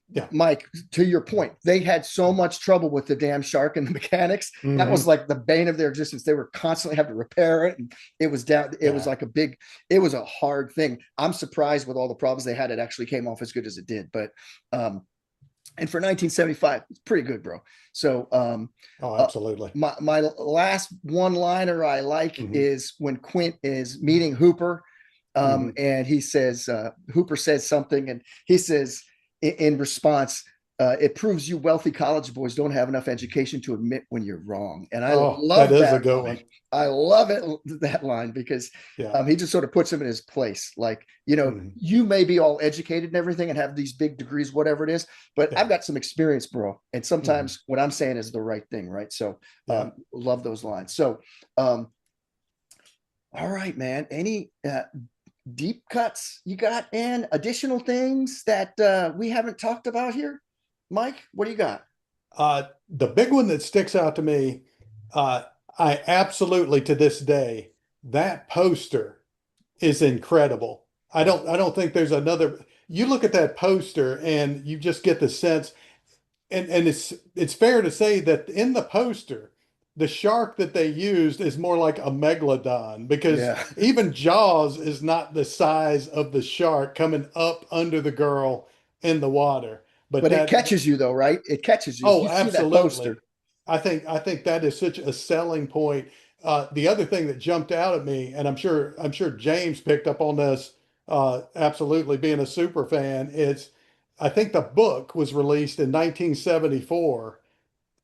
Yeah, Mike, to your point, they had so much trouble with the damn shark and the mechanics. That was like the bane of their existence. They were constantly having to repair it, and it was down. It was like it was a hard thing. I'm surprised with all the problems they had, it actually came off as good as it did. But and for 1975, it's pretty good, bro. So absolutely. My last one-liner I like is when Quint is meeting Hooper, and he says Hooper says something, and he says, in response, it proves you wealthy college boys don't have enough education to admit when you're wrong. And I Oh, that love is a that good line. one. I love it, that line, because Yeah. he just sort of puts him in his place. Like, you may be all educated and everything and have these big degrees, whatever it is, but Yeah. I've got some experience, bro. And sometimes what I'm saying is the right thing, right? So love those lines. So all right, man. Any deep cuts you got, and additional things that we haven't talked about here? Mike, what do you got? The big one that sticks out to me, I absolutely to this day, that poster is incredible. I don't think there's another. You look at that poster and you just get the sense, and it's fair to say that in the poster, the shark that they used is more like a megalodon, because Yeah. even Jaws is not the size of the shark coming up under the girl in the water. But But it that catches you though, right? It catches you if Oh, you see that absolutely. poster. I think that is such a selling point. The other thing that jumped out at me, and I'm sure James picked up on this, absolutely being a super fan, is I think the book was released in 1974.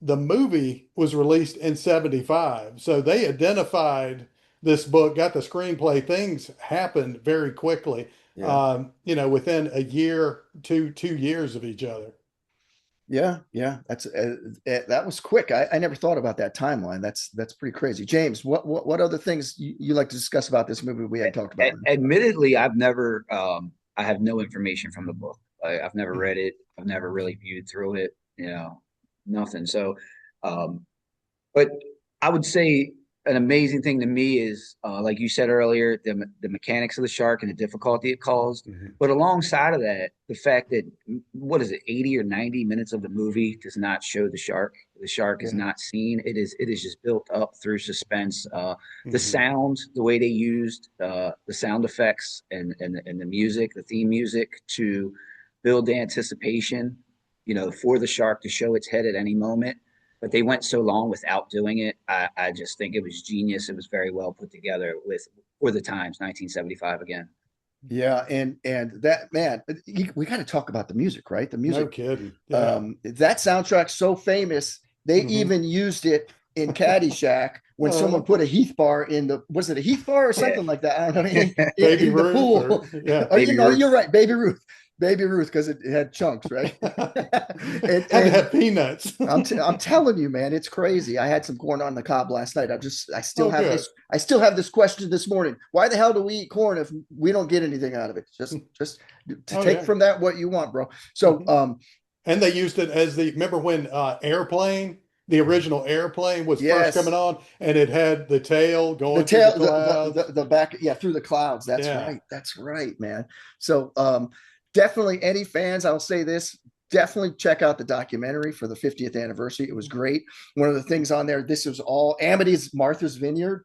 The movie was released in 75. So they identified this book, got the screenplay. Things happened very quickly, Yeah. within a year, 2 years of each other. Yeah. That's that was quick. I never thought about that timeline. That's pretty crazy. James, what other things you like to discuss about this movie we had talked about? Admittedly, I've never. I have no information from the book. I've never Mhm. read it. I've never really viewed through it. Nothing. So, but I would say an amazing thing to me is, like you said earlier, the mechanics of the shark and the difficulty it caused. Mhm. But alongside of that, the fact that what is it, 80 or 90 minutes of the movie does not show the shark. The shark is Yeah. not seen. It is just built up through suspense. The Mhm. sound, the way they used the sound effects and the music, the theme music to build the anticipation, for the shark to show its head at any moment, but they went so long without doing it. I just think it was genius. It was very well put together for the times, 1975 again. Yeah, and that, man, we got to talk about the music, right? The No music. kidding. Yeah. That soundtrack's so famous, they Mhm. even used it in Caddyshack when someone Uh, put a Heath bar was it a Heath bar or Yeah. something like that? I don't know, Baby in the Ruth, or pool. yeah. Oh, Baby Ruth. you're right, Baby Ruth, because it had chunks, right? and, Had to and have peanuts. I'm telling you, man, it's crazy. I had some corn on the cob last night. Oh, good. I still have this question this morning. Why the hell do we eat corn if we don't get anything out of it? Just to Oh, take yeah. from that what you want, bro. So, Mhm. And they used it as remember when Airplane, the original Airplane was first coming yes, on, and it had the tail the going through the tail, clouds. the back, yeah, through the clouds. Yeah. That's right, man. So, definitely, any fans, I'll say this: definitely check out the documentary for the 50th anniversary. It was great. One of the things on there, this was all Amity's Martha's Vineyard,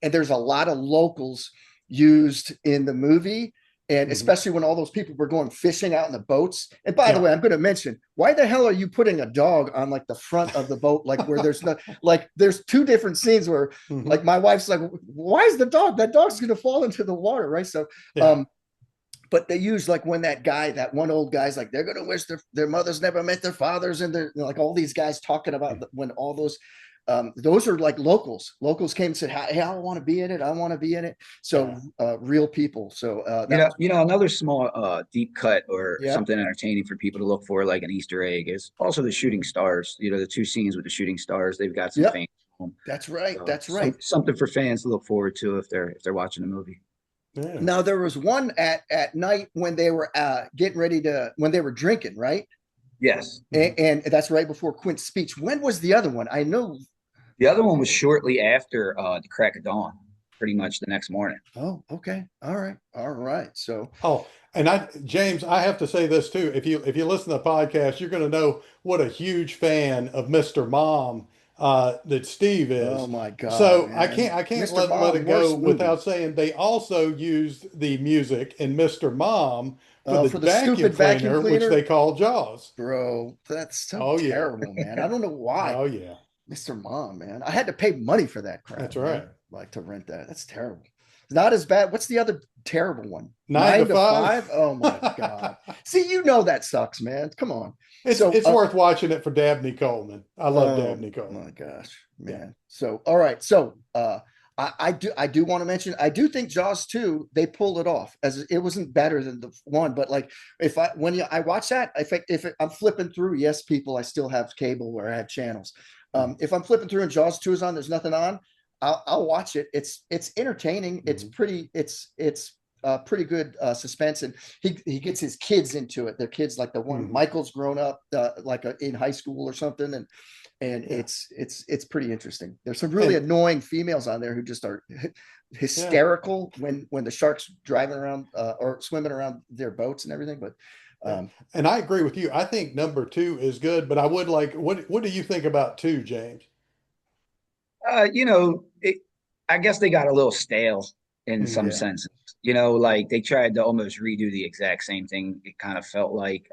and there's a lot of locals used in the movie. And Mhm. especially when all those people were going fishing out in the boats. And by the Yeah. way, I'm going to mention, why the hell are you putting a dog on like the front of the boat, like where there's no, like there's two different scenes where like Mhm. my wife's like, why is the dog? That dog's going to fall into the water, right? So, Yeah. but they use like when that one old guy's like, they're going to wish their mothers never met their fathers, and they're like all these guys talking about when all those are like locals came and said, hey, I want to be in it, I want to be in it. So Yeah. real people. So You that know, was, you know, another small deep cut or yeah, something entertaining for people to look for, like an Easter egg, is also the shooting stars. The two scenes with the shooting stars. They've got some yep, fame. that's right, So that's right. something for fans to look forward to if they're watching the movie. Yeah. Now there was one at night when they were getting ready to when they were drinking, right? Yes. Mhm. And that's right before Quint's speech. When was the other one? I know. The other one was shortly after the crack of dawn, pretty much the next morning. Oh, okay. All right. So Oh, and James, I have to say this too. If you listen to the podcast, you're going to know what a huge fan of Mr. Mom that Steve oh is. my God, So I man. can't I can't Mr. let Mom, it go worst movie. without saying they also used the music in Mr. Mom for the For the vacuum stupid vacuum cleaner, which they cleaner. call Jaws. Bro, that's so Oh yeah. terrible, man. I don't know why. Oh yeah. Mr. Mom, man. I had to pay money for that crap, That's man. right. Like to rent that. That's terrible. Not as bad. What's the other terrible one? 9 to 5. Oh my God. See, you know that sucks, man. Come on. It's worth watching it for Dabney Coleman. I love Dabney Coleman. My gosh, man. Yeah. So all right. So I do want to mention, I do think Jaws 2, they pulled it off, as it wasn't better than the one, but like I watch that, if I'm flipping through, yes, people, I still have cable where I have channels. If I'm flipping through and Jaws 2 is on, there's nothing on, I'll watch it. It's entertaining. It's pretty good suspense, and he gets his kids into it. Their kids, like the one Michael's grown up in high school or something, and it's pretty interesting. There's some really annoying females on there who just are hysterical when the shark's driving around or swimming around their boats and everything. But and I agree with you. I think number 2 is good, but I would like, what do you think about 2, James? I guess they got a little stale in some senses. Like they tried to almost redo the exact same thing. It kind of felt like,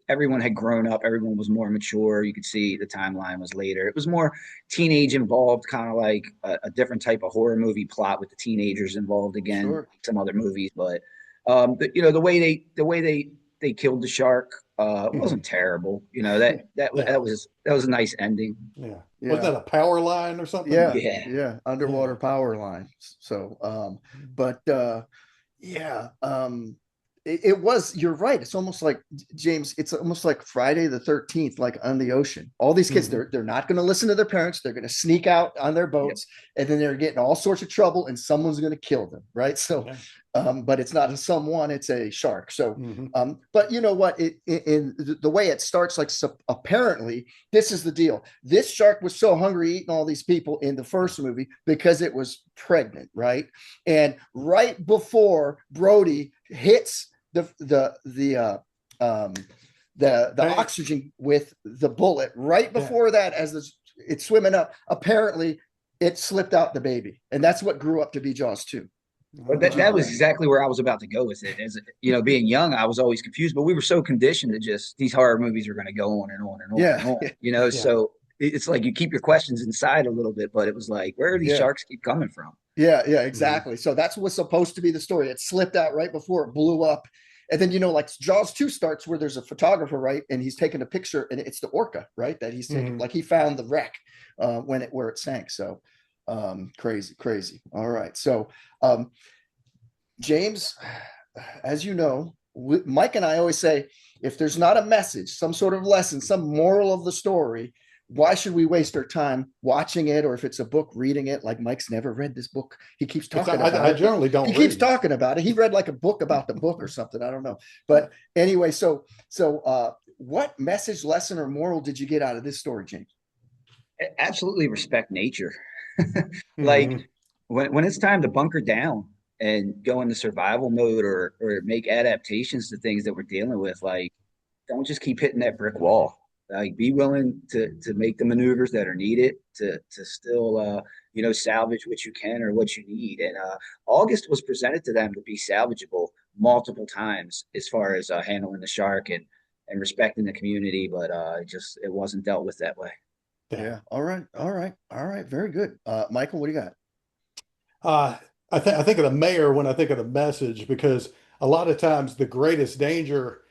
everyone had grown up. Everyone was more mature. You could see the timeline was later. It was more teenage involved, kind of like a different type of horror movie plot with the teenagers involved again, sure. Like some other movies. But the way they killed the shark wasn't terrible. That was a nice ending. Yeah. Was that a power line or something? Yeah. Underwater power line. So, it was, you're right. It's almost like, James, it's almost like Friday the 13th, like on the ocean. All these kids, they're not going to listen to their parents. They're going to sneak out on their boats, and then they're getting all sorts of trouble, and someone's going to kill them. Right. So, but it's not a someone, it's a shark. So, but you know what, in the way it starts, like, so apparently this is the deal. This shark was so hungry eating all these people in the first movie because it was pregnant. And right before Brody hits the oxygen with the bullet, right before that, as it's swimming up, apparently it slipped out the baby, and that's what grew up to be Jaws 2. But that was exactly where I was about to go with it. As being young, I was always confused, but we were so conditioned to just, these horror movies are going to go on and on and on and on. So it's like you keep your questions inside a little bit, but it was like, where are these sharks keep coming from? Yeah, exactly. So that's what's supposed to be the story. It slipped out right before it blew up. And then, like Jaws 2 starts where there's a photographer, right? And he's taking a picture, and it's the orca, right? That he's taking, like he found the wreck where it sank. So crazy. All right. So James, as you know, Mike and I always say, if there's not a message, some sort of lesson, some moral of the story, why should we waste our time watching it? Or if it's a book, reading it? Like, Mike's never read this book. He keeps talking about it. I generally don't. He keeps talking about it. He read like a book about the book or something. I don't know. But anyway, so what message, lesson, or moral did you get out of this story, James? Absolutely respect nature. Like when it's time to bunker down and go into survival mode or make adaptations to things that we're dealing with, like, don't just keep hitting that brick wall. Like, be willing to make the maneuvers that are needed to still salvage what you can or what you need. And August was presented to them to be salvageable multiple times as far as handling the shark and respecting the community, but it wasn't dealt with that way. Yeah. All right. Very good. Michael, what do you got? I think of the mayor when I think of the message, because a lot of times the greatest danger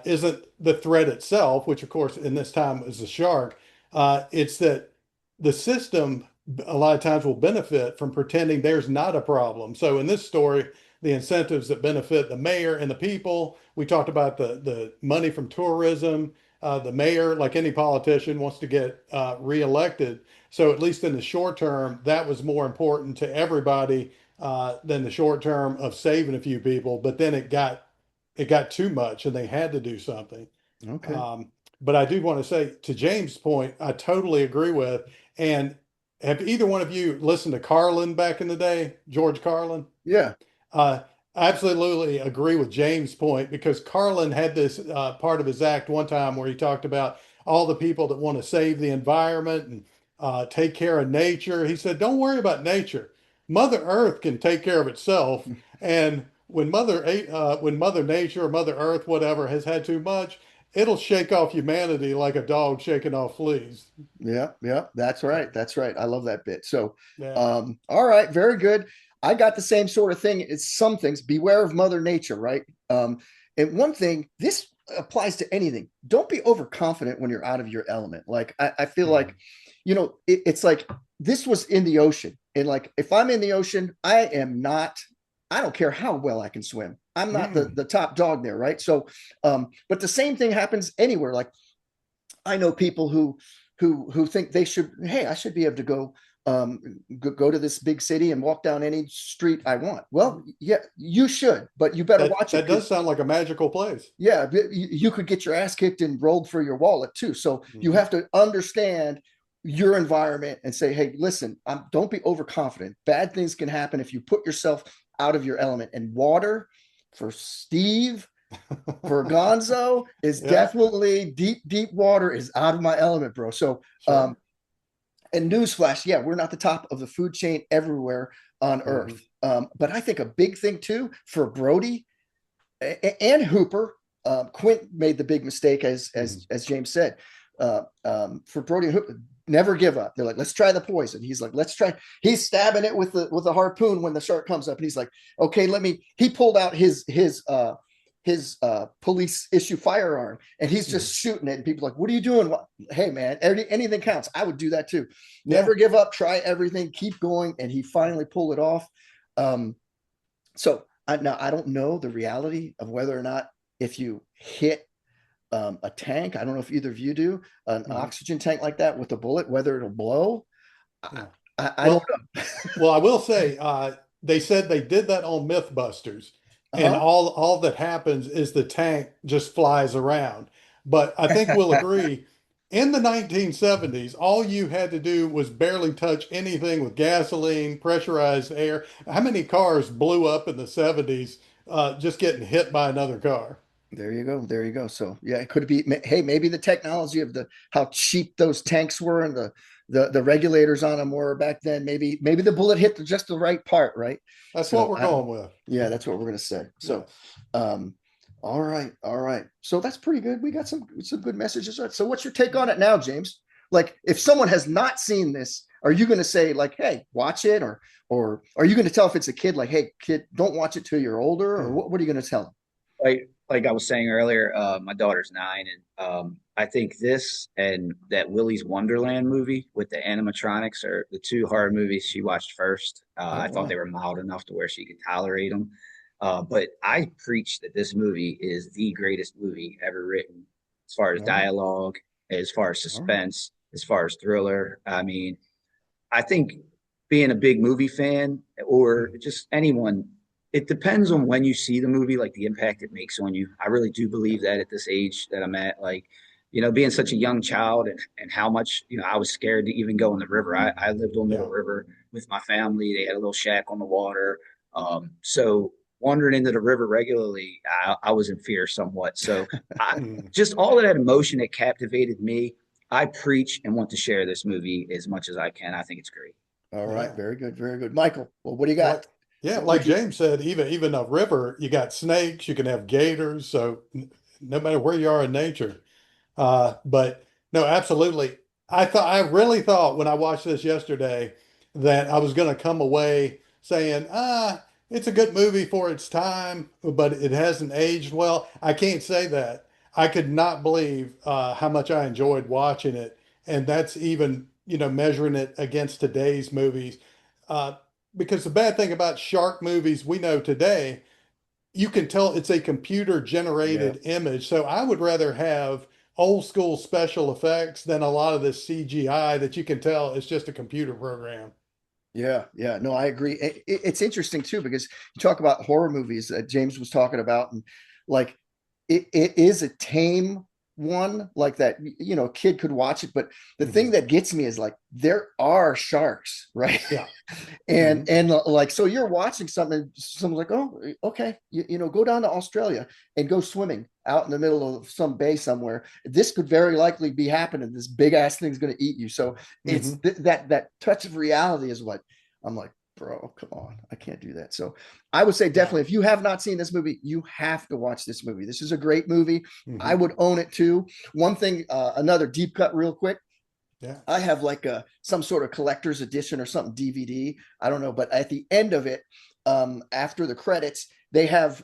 isn't the threat itself, which of course in this time is the shark. It's that the system a lot of times will benefit from pretending there's not a problem. So in this story, the incentives that benefit the mayor and the people, we talked about the money from tourism. The mayor, like any politician, wants to get reelected. So at least in the short term, that was more important to everybody than the short term of saving a few people. But then it got too much, and they had to do something. Okay. But I do want to say, to James' point, I totally agree with. And have either one of you listened to Carlin back in the day, George Carlin? Yeah. Absolutely agree with James' point, because Carlin had this part of his act one time where he talked about all the people that want to save the environment and take care of nature. He said, don't worry about nature. Mother Earth can take care of itself. And when Mother Nature or Mother Earth, whatever, has had too much, it'll shake off humanity like a dog shaking off fleas. Yeah. That's right. I love that bit. So, all right, very good. I got the same sort of thing. It's some things. Beware of Mother Nature, right? And one thing, this applies to anything. Don't be overconfident when you're out of your element. Like I feel like, it's like this was in the ocean, and like if I'm in the ocean, I am not. I don't care how well I can swim. I'm not the top dog there, right? So, but the same thing happens anywhere. Like I know people who think they should. Hey, I should be able to go to this big city and walk down any street I want. Well, yeah, you should, but you better watch it. That does sound like a magical place. Yeah, you could get your ass kicked and rolled for your wallet too. So you have to understand your environment and say, hey, listen, don't be overconfident. Bad things can happen if you put yourself out of your element. And water for Steve, for Gonzo, is definitely deep water is out of my element, bro. So, sure. And newsflash, yeah, we're not the top of the food chain everywhere on Earth. But I think a big thing too for Brody and Hooper, Quint made the big mistake, as James said. For Brody and Hooper, never give up. They're like, let's try the poison. He's like, let's try. He's stabbing it with the harpoon when the shark comes up, and he's like, okay, he pulled out his police issue firearm, and he's just shooting it, and people are like, what are you doing? Hey man, anything counts. I would do that too. Never give up, try everything, keep going. And he finally pulled it off. So now I don't know the reality of whether or not if you hit a tank, I don't know if either of you do, an oxygen tank like that with a bullet, whether it'll blow. I don't know. Well, I will say, they said they did that on Mythbusters. And all that happens is the tank just flies around. But I think we'll agree, in the 1970s, all you had to do was barely touch anything with gasoline, pressurized air. How many cars blew up in the 70s just getting hit by another car? There you go. There you go. So yeah, it could be, hey, maybe the technology of how cheap those tanks were and the regulators on them were back then. Maybe the bullet hit just the right part, right? That's what we're going with. Yeah, that's what we're going to say. So, all right. So that's pretty good. We got some good messages. So what's your take on it now, James? Like, if someone has not seen this, are you going to say like, hey, watch it, or are you going to tell if it's a kid like, hey, kid, don't watch it till you're older, or what are you going to tell them? Like I was saying earlier, my daughter's 9, and I think this and that Willy's Wonderland movie with the animatronics are the 2 horror movies she watched first. I thought they were mild enough to where she could tolerate them. But I preach that this movie is the greatest movie ever written, as far as dialogue, as far as suspense, as far as thriller. I mean, I think being a big movie fan, or just anyone, it depends on when you see the movie, like the impact it makes on you. I really do believe that at this age that I'm at, like, being such a young child and how much, I was scared to even go in the river. I lived on the river with my family. They had a little shack on the water. So wandering into the river regularly, I was in fear somewhat. So just all of that emotion that captivated me, I preach and want to share this movie as much as I can. I think it's great. All right. Very good. Very good. Michael, well, what do you got? Yeah, like James said, even a river, you got snakes, you can have gators. So no matter where you are in nature. But no, absolutely. I really thought when I watched this yesterday that I was going to come away saying, it's a good movie for its time, but it hasn't aged well. I can't say that. I could not believe how much I enjoyed watching it. And that's even, measuring it against today's movies. Because the bad thing about shark movies we know today, you can tell it's a computer generated image. So I would rather have old school special effects than a lot of this CGI that you can tell it's just a computer program. Yeah. No, I agree. It's interesting too, because you talk about horror movies that James was talking about, and like it is a tame one, like that, a kid could watch it. But the thing that gets me is like, there are sharks, right? Yeah. and like, so you're watching something, someone's like, oh, okay, go down to Australia and go swimming out in the middle of some bay somewhere. This could very likely be happening. This big ass thing's going to eat you. So it's that touch of reality is what I'm like, bro, come on, I can't do that. So I would say definitely, if you have not seen this movie, you have to watch this movie. This is a great movie. I would own it too. One thing, another deep cut real quick. Yeah. I have like some sort of collector's edition or something DVD. I don't know, but at the end of it, after the credits, they have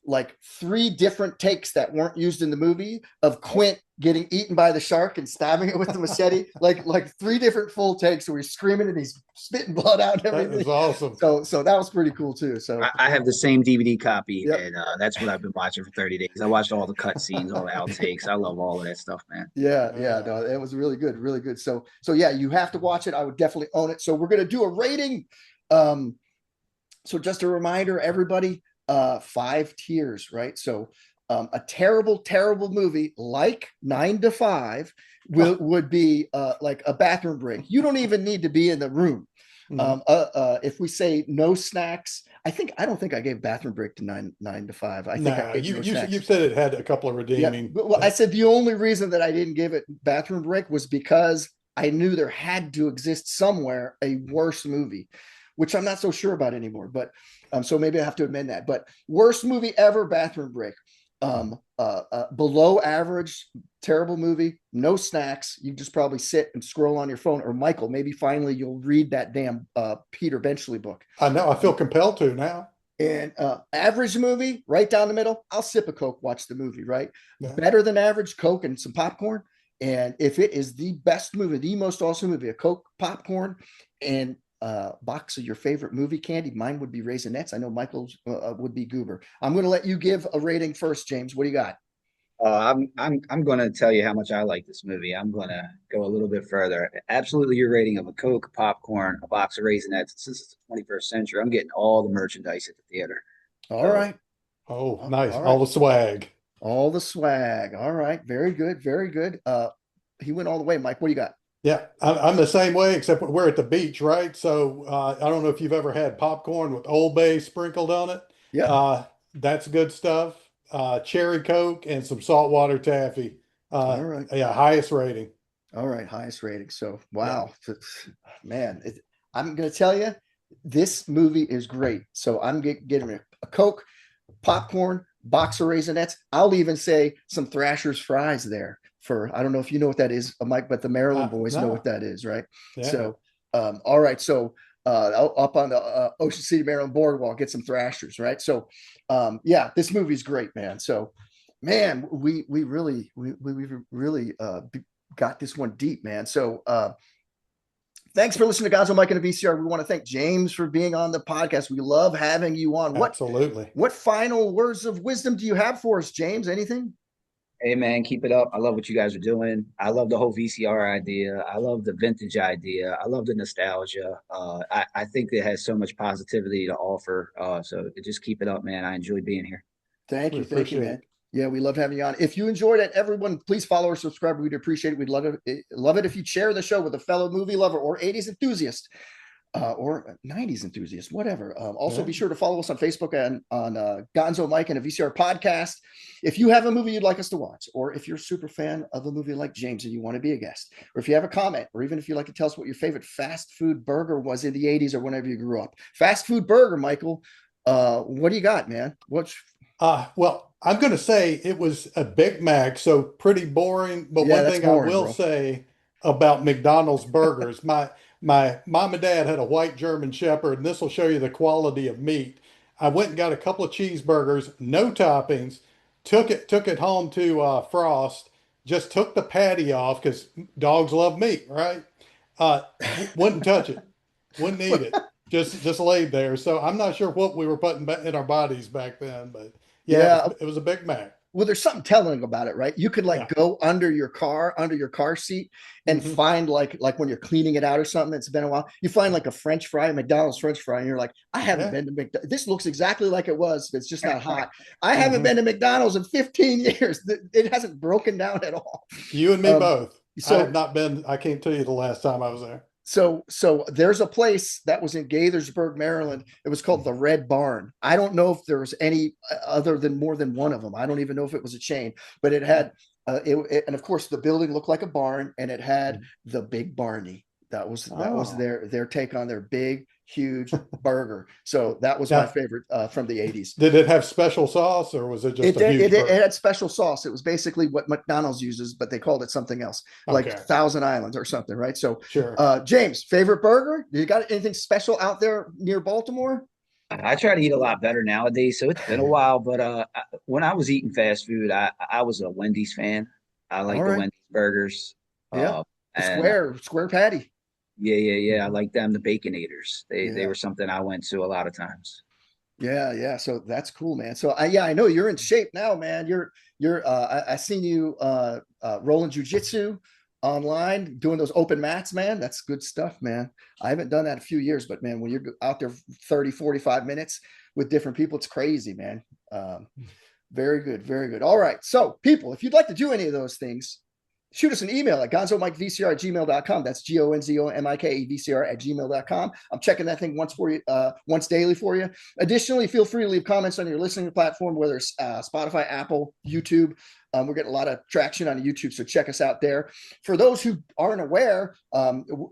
like 3 different takes that weren't used in the movie of Quint getting eaten by the shark and stabbing it with the machete. like 3 different full takes where he's screaming and he's spitting blood out and everything. That is awesome. So that was pretty cool too. So I have the same DVD copy, yep. and that's what I've been watching for 30 days. I watched all the cut scenes, all the outtakes. I love all of that stuff, man. Yeah, no, it was really good, really good. So yeah, you have to watch it. I would definitely own it. So we're gonna do a rating. So just a reminder, everybody, 5 tiers, right? So a terrible movie like 9 to 5 would be like a bathroom break. You don't even need to be in the room. If we say no snacks, I don't think I gave bathroom break to 9 to 5. I think I gave you said it had a couple of redeeming. Yeah. Well, I said the only reason that I didn't give it bathroom break was because I knew there had to exist somewhere a worse movie, which I'm not so sure about anymore. But so maybe I have to amend that. But worst movie ever, bathroom break. Below average, terrible movie, no snacks. You just probably sit and scroll on your phone. Or Michael, maybe finally you'll read that damn Peter Benchley book. I know. I feel compelled to now. And average movie, right down the middle. I'll sip a Coke, watch the movie, right? Yeah. Better than average, Coke and some popcorn. And if it is the best movie, the most awesome movie, a Coke, popcorn, and box of your favorite movie candy. Mine would be Raisinets. I know Michael's would be Goober. I'm going to let you give a rating first, James. What do you got? I'm going to tell you how much I like this movie. I'm going to go a little bit further. Absolutely, your rating of a Coke, popcorn, a box of Raisinets. Since it's the 21st century, I'm getting all the merchandise at the theater. All right. Oh, nice. All right. All the swag. All the swag. All right. Very good. Very good. He went all the way. Mike, what do you got? Yeah, I'm the same way, except we're at the beach, right? So I don't know if you've ever had popcorn with Old Bay sprinkled on it. Yeah. That's good stuff. Cherry Coke and some saltwater taffy. All right. Yeah, highest rating. All right, highest rating. So, wow, man, I'm going to tell you, this movie is great. So I'm getting a Coke, popcorn, box of Raisinets. I'll even say some Thrasher's fries there. I don't know if you know what that is, Mike, but the Maryland boys know what that is, right? Yeah. So, all right. So up on the Ocean City, Maryland boardwalk, get some Thrashers, right? So, yeah, this movie's great, man. So, man, we really got this one deep, man. So, thanks for listening to Gonzo, Mike, and a VCR. We want to thank James for being on the podcast. We love having you on. Absolutely. What final words of wisdom do you have for us, James? Anything? Hey, man, keep it up. I love what you guys are doing. I love the whole VCR idea. I love the vintage idea. I love the nostalgia. I think it has so much positivity to offer. So just keep it up, man. I enjoy being here. Thank you, man. Yeah, we love having you on. If you enjoyed it, everyone, please follow or subscribe. We'd appreciate it. We'd love it if you'd share the show with a fellow movie lover or 80s enthusiast. Or 90s enthusiast, whatever. Also, be sure to follow us on Facebook and on Gonzo Mike and a VCR podcast. If you have a movie you'd like us to watch, or if you're a super fan of a movie like James and you want to be a guest, or if you have a comment, or even if you'd like to tell us what your favorite fast food burger was in the 80s or whenever you grew up. Fast food burger, Michael. What do you got, man? Well, I'm going to say it was a Big Mac, so pretty boring. But one thing boring, I will say about McDonald's burgers, my mom and dad had a white German Shepherd, and this will show you the quality of meat. I went and got a couple of cheeseburgers, no toppings, took it home to Frost, just took the patty off because dogs love meat, right? Wouldn't touch it, wouldn't eat it, just laid there. So I'm not sure what we were putting in our bodies back then, but yeah. It was a Big Mac. Well, there's something telling about it, right? You could go under your car seat and find like when you're cleaning it out or something, it's been a while, you find like a French fry, McDonald's French fry, and you're like, I haven't been to McDonald's. This looks exactly like it was, but it's just not hot. I haven't been to McDonald's in 15 years. It hasn't broken down at all. You and me both. So, I have not been, I can't tell you the last time I was there. So there's a place that was in Gaithersburg, Maryland. It was called the Red Barn. I don't know if there was any other than more than one of them. I don't even know if it was a chain, but it had, and of course the building looked like a barn, and it had the Big Barney. That was Oh. their take on their big, huge burger. So that was Now, my favorite from the 80s. did it have special sauce or was it just a huge It burger? had special sauce. It was basically what McDonald's uses, but they called it something else, like Okay, Thousand Islands or something, right? So, sure. James, favorite burger? You got anything special out there near Baltimore? I try to eat a lot better nowadays, so it's been a while. But when I was eating fast food, I was a Wendy's fan. I like All the right. Wendy's burgers. Yeah. The And square patty. yeah. I like them, the Baconators. They Yeah. were something I went to a lot of times. Yeah. So that's cool, man. So I know you're in shape now, man. I seen you rolling jujitsu online, doing those open mats, man. That's good stuff, man. I haven't done that in a few years, but man, when you're out there 30, 45 minutes with different people, it's crazy, man. Very good, very good. All right. So people, if you'd like to do any of those things, shoot us an email at gonzomikevcr@gmail.com. That's gonzomikevcr@gmail.com. I'm checking that thing once daily for you. Additionally, feel free to leave comments on your listening platform, whether it's Spotify, Apple, YouTube. We're getting a lot of traction on YouTube, so check us out there. For those who aren't aware,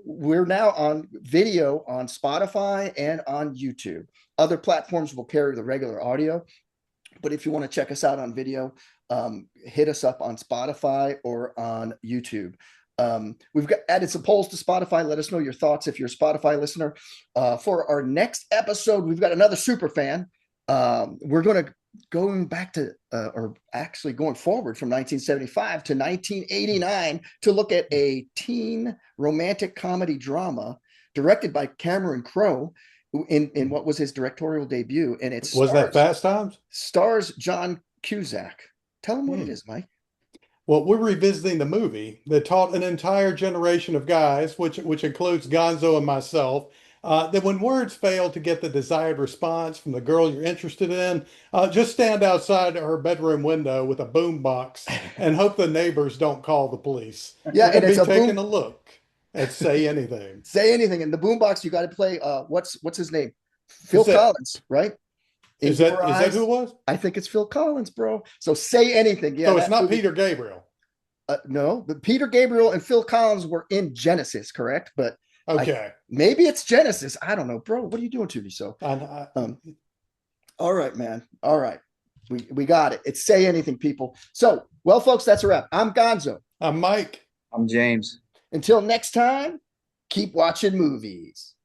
we're now on video on Spotify and on YouTube. Other platforms will carry the regular audio, but if you want to check us out on video, hit us up on Spotify or on YouTube. We've added some polls to Spotify. Let us know your thoughts if you're a Spotify listener. For our next episode, we've got another super fan. We're going back to, or actually going forward from 1975 to 1989 to look at a teen romantic comedy drama directed by Cameron Crowe in what was his directorial debut. And Was that Fast Times? Stars John Cusack. Tell them what it is, Mike. Well, we're revisiting the movie that taught an entire generation of guys, which includes Gonzo and myself, that when words fail to get the desired response from the girl you're interested in, just stand outside her bedroom window with a boombox and hope the neighbors don't call the police. Yeah, and Be it's taking a look at Say Anything. Say Anything. In the boombox, you got to play, what's his name? Phil Collins, right? Is that who it was? I think it's Phil Collins, bro. So Say Anything. Yeah. So it's not Peter Gabriel. No, but Peter Gabriel and Phil Collins were in Genesis, correct? But okay, maybe it's Genesis. I don't know, bro. What are you doing to me? So, all right, man. All right, we got it. It's Say Anything, people. So, well, folks, that's a wrap. I'm Gonzo. I'm Mike. I'm James. Until next time, keep watching movies.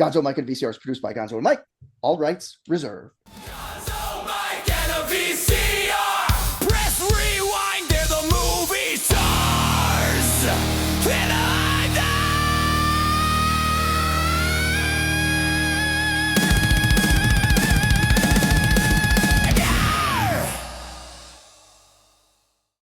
Gonzo, Mike, and VCR is produced by Gonzo and Mike. All rights reserved. Gonzo, Mike, and a VCR. Press rewind, they're the movie stars. And